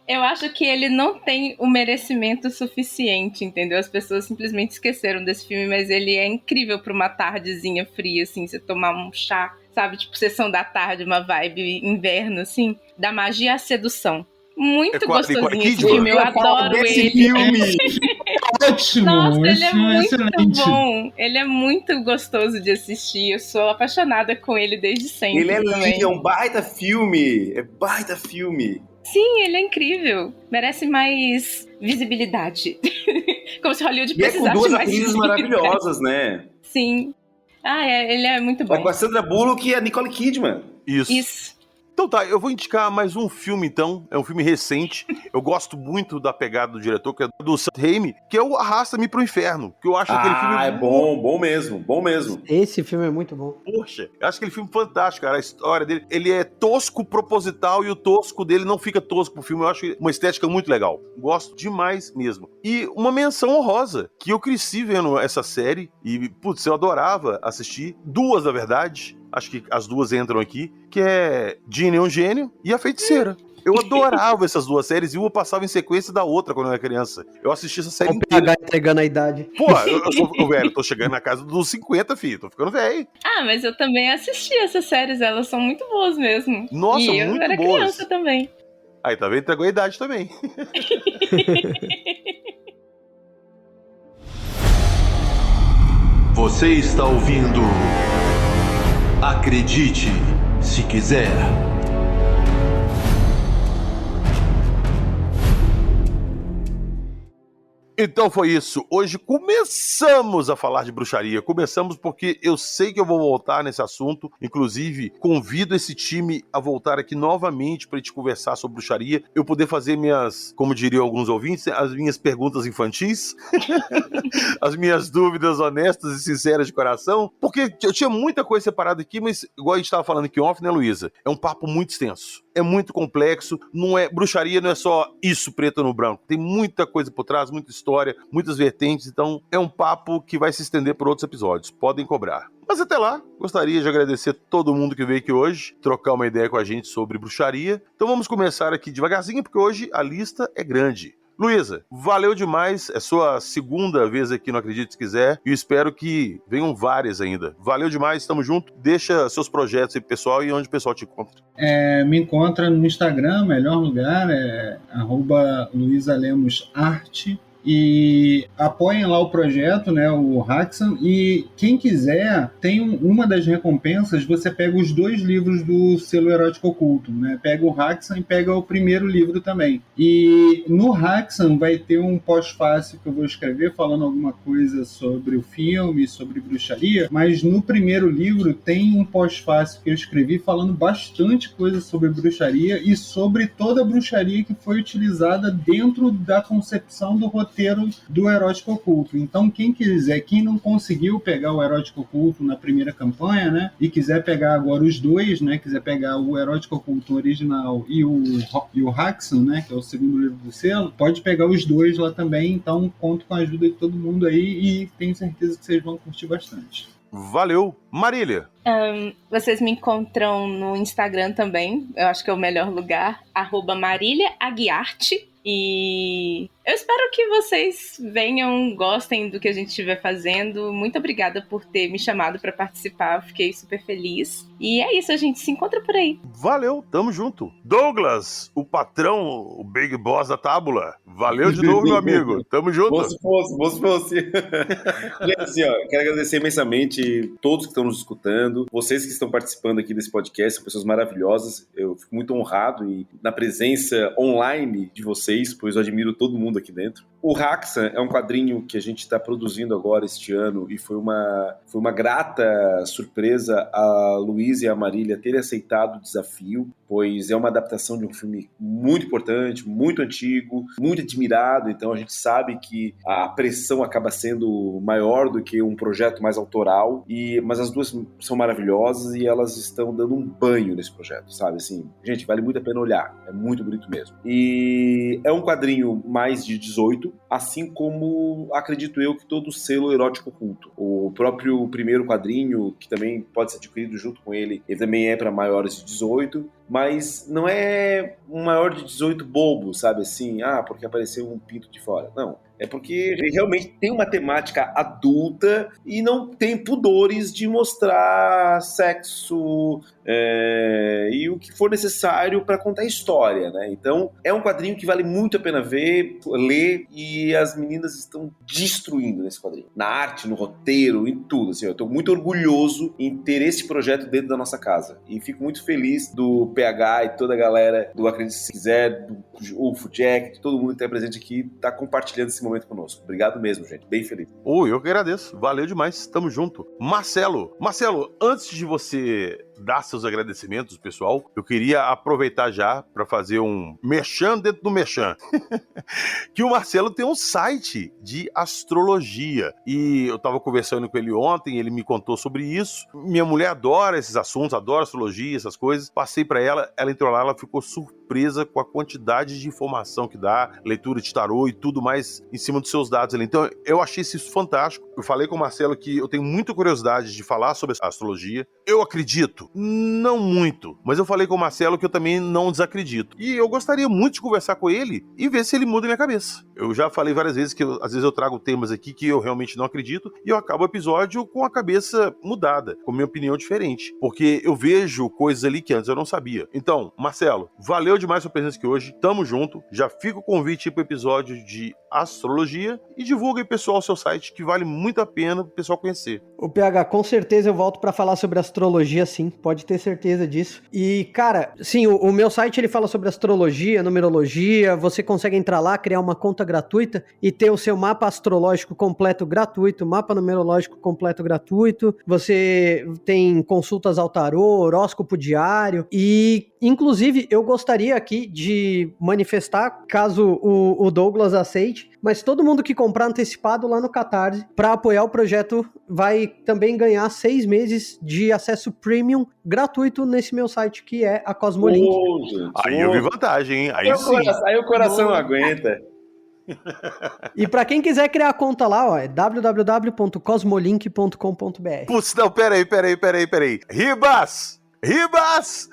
Eu acho que ele não tem o merecimento suficiente, entendeu? As pessoas simplesmente esqueceram desse filme, mas ele é incrível pra uma tardezinha fria, assim, você tomar um chá, sabe? Tipo, sessão da tarde, uma vibe inverno, assim. Da Magia à Sedução. Muito gostosinho esse filme, eu adoro ele. Filme. Ótimo! Nossa, ele é muito excelente. bom. Ele é muito gostoso de assistir. Eu sou apaixonada com ele desde sempre. Ele é também. lindo, é um baita filme. É baita filme. Sim, ele é incrível. Merece mais visibilidade. Como se Hollywood precisasse com duas mais atrizes maravilhosas, né? Sim. Ele é muito bom. É com a Sandra Bullock e a Nicole Kidman. Isso. Então tá, eu vou indicar mais um filme então, é um filme recente, eu gosto muito da pegada do diretor, que é do Sam Raimi, que é o Arrasta-me pro Inferno, que eu acho aquele filme... é bom mesmo. Esse filme é muito bom. Poxa, eu acho aquele filme fantástico, cara, a história dele, ele é tosco proposital e o tosco dele não fica tosco pro filme, eu acho uma estética muito legal, gosto demais mesmo. E uma menção honrosa, que eu cresci vendo essa série e, putz, eu adorava assistir, 2 na verdade, acho que as 2 entram aqui, que é Ginny é um Gênio e A Feiticeira. Eu adorava essas 2 séries e uma passava em sequência da outra quando eu era criança. Eu assisti essa série inteira. Entregando a idade. Pô, eu sou velho, tô chegando na casa dos 50, filho, tô ficando velho. Ah, mas eu também assisti essas séries, elas são muito boas mesmo. Nossa, e muito eu era boas. criança também. Aí, tá vendo? Entregou a idade também. Você está ouvindo... Acredite, se quiser. Então foi isso. Hoje começamos a falar de bruxaria. Começamos porque eu sei que eu vou voltar nesse assunto. Inclusive, convido esse time a voltar aqui novamente pra gente conversar sobre bruxaria. Eu poder fazer minhas, como diriam alguns ouvintes, as minhas perguntas infantis. As minhas dúvidas honestas e sinceras de coração. Porque eu tinha muita coisa separada aqui, mas igual a gente estava falando aqui off, né, Luísa? É um papo muito extenso. É muito complexo. Bruxaria não é só isso preto no branco. Tem muita coisa por trás, muita história, muitas vertentes. Então, é um papo que vai se estender por outros episódios. Podem cobrar. Mas até lá, gostaria de agradecer todo mundo que veio aqui hoje, trocar uma ideia com a gente sobre bruxaria. Então vamos começar aqui devagarzinho, porque hoje a lista é grande. Luísa, valeu demais, é sua segunda vez aqui no Acredite Se Quiser e espero que venham várias ainda. Valeu demais, tamo junto, deixa seus projetos aí pro pessoal e onde o pessoal te encontra. Me encontra no Instagram, melhor lugar, é @luisalemosarte. E apoiem lá o projeto, né, o Haxan, e quem quiser, tem uma das recompensas, você pega os 2 livros do Selo Erótico Oculto, né, pega o Haxan e pega o primeiro livro também. E no Haxan vai ter um pós-fácil que eu vou escrever falando alguma coisa sobre o filme, sobre bruxaria, mas no primeiro livro tem um pós-fácil que eu escrevi falando bastante coisa sobre bruxaria e sobre toda a bruxaria que foi utilizada dentro da concepção do roteiro do Erótico Oculto. Então, quem quiser, quem não conseguiu pegar o Erótico Oculto na primeira campanha, né, e quiser pegar agora os 2, né, quiser pegar o Erótico Oculto original e o Haxan, né, que é o segundo livro do selo, pode pegar os 2 lá também. Então, conto com a ajuda de todo mundo aí e tenho certeza que vocês vão curtir bastante. Valeu. Marília. Vocês me encontram no Instagram também, eu acho que é o melhor lugar, @MaríliaAguiarte. E eu espero que vocês venham, gostem do que a gente estiver fazendo. Muito obrigada por ter me chamado para participar, fiquei super feliz. E é isso, a gente se encontra por aí. Valeu, tamo junto. Douglas, o patrão, o big boss da tábula. Valeu de novo, meu amigo. Tamo junto. Moço. Gente, assim, ó, quero agradecer imensamente todos que estão nos escutando, vocês que estão participando aqui desse podcast, são pessoas maravilhosas. Eu fico muito honrado na presença online de vocês, pois eu admiro todo mundo aqui dentro. O Haxan é um quadrinho que a gente está produzindo agora este ano e foi uma grata surpresa a Luísa e a Marília terem aceitado o desafio, pois é uma adaptação de um filme muito importante, muito antigo, muito admirado, então a gente sabe que a pressão acaba sendo maior do que um projeto mais autoral, mas as duas são maravilhosas e elas estão dando um banho nesse projeto, sabe? Assim, gente, vale muito a pena olhar, é muito bonito mesmo. E é um quadrinho mais de 18, assim como acredito eu que todo o Selo Erótico Oculto. O próprio primeiro quadrinho, que também pode ser adquirido junto com ele também é para maiores de 18, mas não é um maior de 18 bobo, sabe assim, porque apareceu um pinto de fora. Não. É porque realmente tem uma temática adulta e não tem pudores de mostrar sexo e o que for necessário para contar a história, né? Então, é um quadrinho que vale muito a pena ver, ler, e as meninas estão destruindo nesse quadrinho. Na arte, no roteiro, em tudo. Assim, eu estou muito orgulhoso em ter esse projeto dentro da nossa casa. E fico muito feliz do PH e toda a galera do Acredite Se Quiser, do UFO Jack, de todo mundo que está presente aqui, tá compartilhando esse momento conosco. Obrigado mesmo, gente. Bem feliz. Eu que agradeço. Valeu demais. Tamo junto. Marcelo, antes de você dar seus agradecimentos, pessoal, eu queria aproveitar já para fazer um merchan dentro do merchan. Que o Marcelo tem um site de astrologia. E eu tava conversando com ele ontem, ele me contou sobre isso. Minha mulher adora esses assuntos, adora astrologia, essas coisas. Passei para ela entrou lá, ela ficou surpresa com a quantidade de informação que dá, leitura de tarô e tudo mais em cima dos seus dados ali. Então, eu achei isso fantástico. Eu falei com o Marcelo que eu tenho muita curiosidade de falar sobre a astrologia. Eu acredito, não muito, mas eu falei com o Marcelo que eu também não desacredito. E eu gostaria muito de conversar com ele e ver se ele muda a minha cabeça. Eu já falei várias vezes que às vezes eu trago temas aqui que eu realmente não acredito e eu acabo o episódio com a cabeça mudada, com a minha opinião diferente, porque eu vejo coisas ali que antes eu não sabia. Então, Marcelo, valeu demais sua presença aqui hoje, tamo junto, já fica o convite pro episódio de astrologia e divulga aí, pessoal, o seu site, que vale muito a pena o pessoal conhecer. O PH, com certeza eu volto pra falar sobre astrologia, sim, pode ter certeza disso. E, cara, sim, o meu site ele fala sobre astrologia, numerologia, você consegue entrar lá, criar uma conta gratuita e ter o seu mapa astrológico completo gratuito, mapa numerológico completo gratuito. Você tem consultas ao tarô, horóscopo diário e, inclusive, eu gostaria aqui de manifestar, caso o Douglas aceite, mas todo mundo que comprar antecipado lá no Catarse para apoiar o projeto vai também ganhar 6 meses de acesso premium gratuito nesse meu site, que é a Cosmolink. Aí eu vi vantagem, hein? Aí sim. Aí o coração não aguenta. E pra quem quiser criar a conta lá, ó, é www.cosmolink.com.br. Putz, não, peraí. Ribas!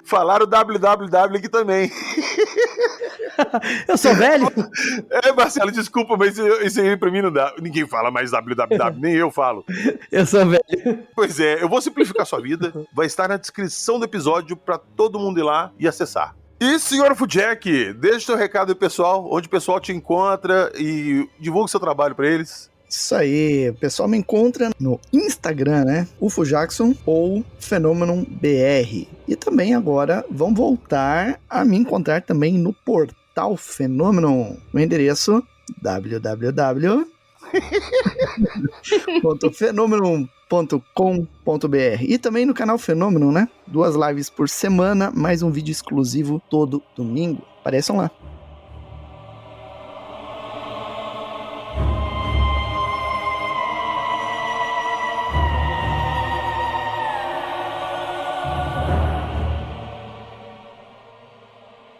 Falaram www aqui também. Eu sou velho? Marcelo, desculpa, mas isso aí pra mim não dá. Ninguém fala mais www, nem eu falo. Eu sou velho. Pois é, eu vou simplificar sua vida. Vai estar na descrição do episódio pra todo mundo ir lá e acessar. E, senhor Fujack, deixa o seu recado aí, pessoal, onde o pessoal te encontra e divulga o seu trabalho pra eles. Isso aí, o pessoal me encontra no Instagram, né? UFO Jackson ou Phenomenon BR. E também agora vão voltar a me encontrar também no portal Phenomenon. O endereço www.phenomenon.com.br. E também no canal Phenomenon, né? 2 lives por semana, mais um vídeo exclusivo todo domingo. Apareçam lá.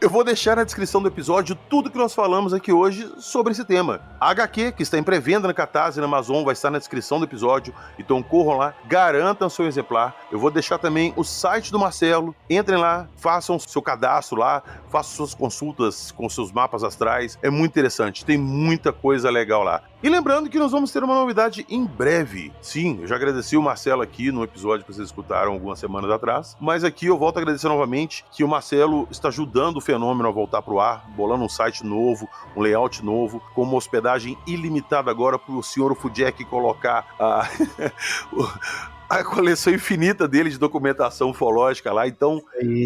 Eu vou deixar na descrição do episódio tudo que nós falamos aqui hoje sobre esse tema. A HQ, que está em pré-venda na Catarse e na Amazon, vai estar na descrição do episódio, então corram lá, garantam seu exemplar. Eu vou deixar também o site do Marcelo, entrem lá, façam seu cadastro lá, façam suas consultas com seus mapas astrais, é muito interessante, tem muita coisa legal lá. E lembrando que nós vamos ter uma novidade em breve. Sim, eu já agradeci o Marcelo aqui no episódio que vocês escutaram algumas semanas atrás, mas aqui eu volto a agradecer novamente que o Marcelo está ajudando o Fenômeno a voltar pro ar, bolando um site novo, um layout novo, com uma hospedagem ilimitada agora para o senhor Fujack colocar a coleção infinita dele de documentação ufológica lá, então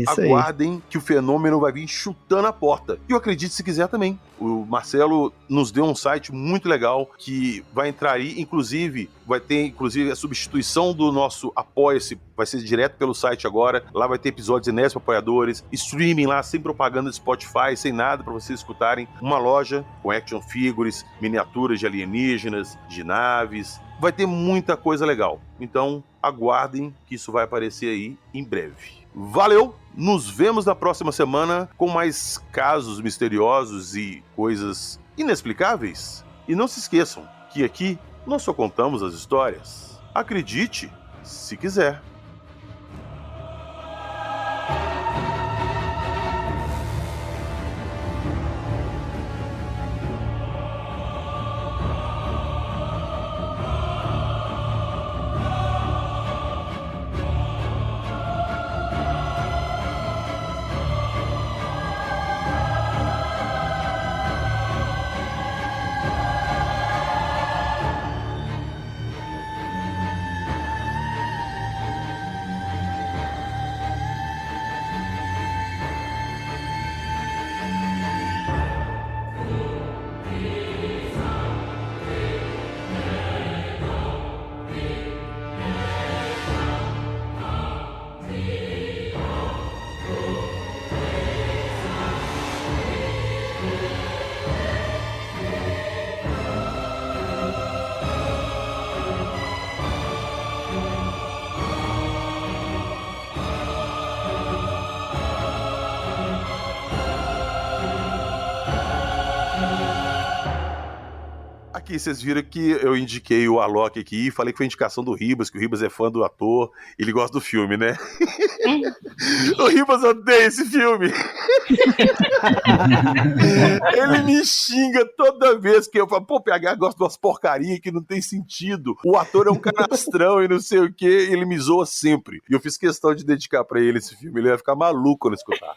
aguardem que o Fenômeno vai vir chutando a porta. E eu acredito se quiser também. O Marcelo nos deu um site muito legal que vai entrar aí, inclusive, vai ter a substituição do nosso Apoia-se, vai ser direto pelo site agora, lá vai ter episódios inéditos para apoiadores, streaming lá, sem propaganda de Spotify, sem nada para vocês escutarem, uma loja com action figures, miniaturas de alienígenas, de naves, vai ter muita coisa legal. Então, aguardem que isso vai aparecer aí em breve. Valeu! Nos vemos na próxima semana com mais casos misteriosos e coisas inexplicáveis. E não se esqueçam que aqui nós só contamos as histórias. Acredite, se quiser. Aqui vocês viram que eu indiquei o Alok aqui e falei que foi indicação do Ribas, que o Ribas é fã do ator, ele gosta do filme, né? O Ribas odeia esse filme. Ele me xinga toda vez que eu falo, pô, PH gosta de umas porcarias que não tem sentido. O ator é um canastrão e não sei o que, ele me zoa sempre. E eu fiz questão de dedicar pra ele esse filme, ele vai ficar maluco quando escutar.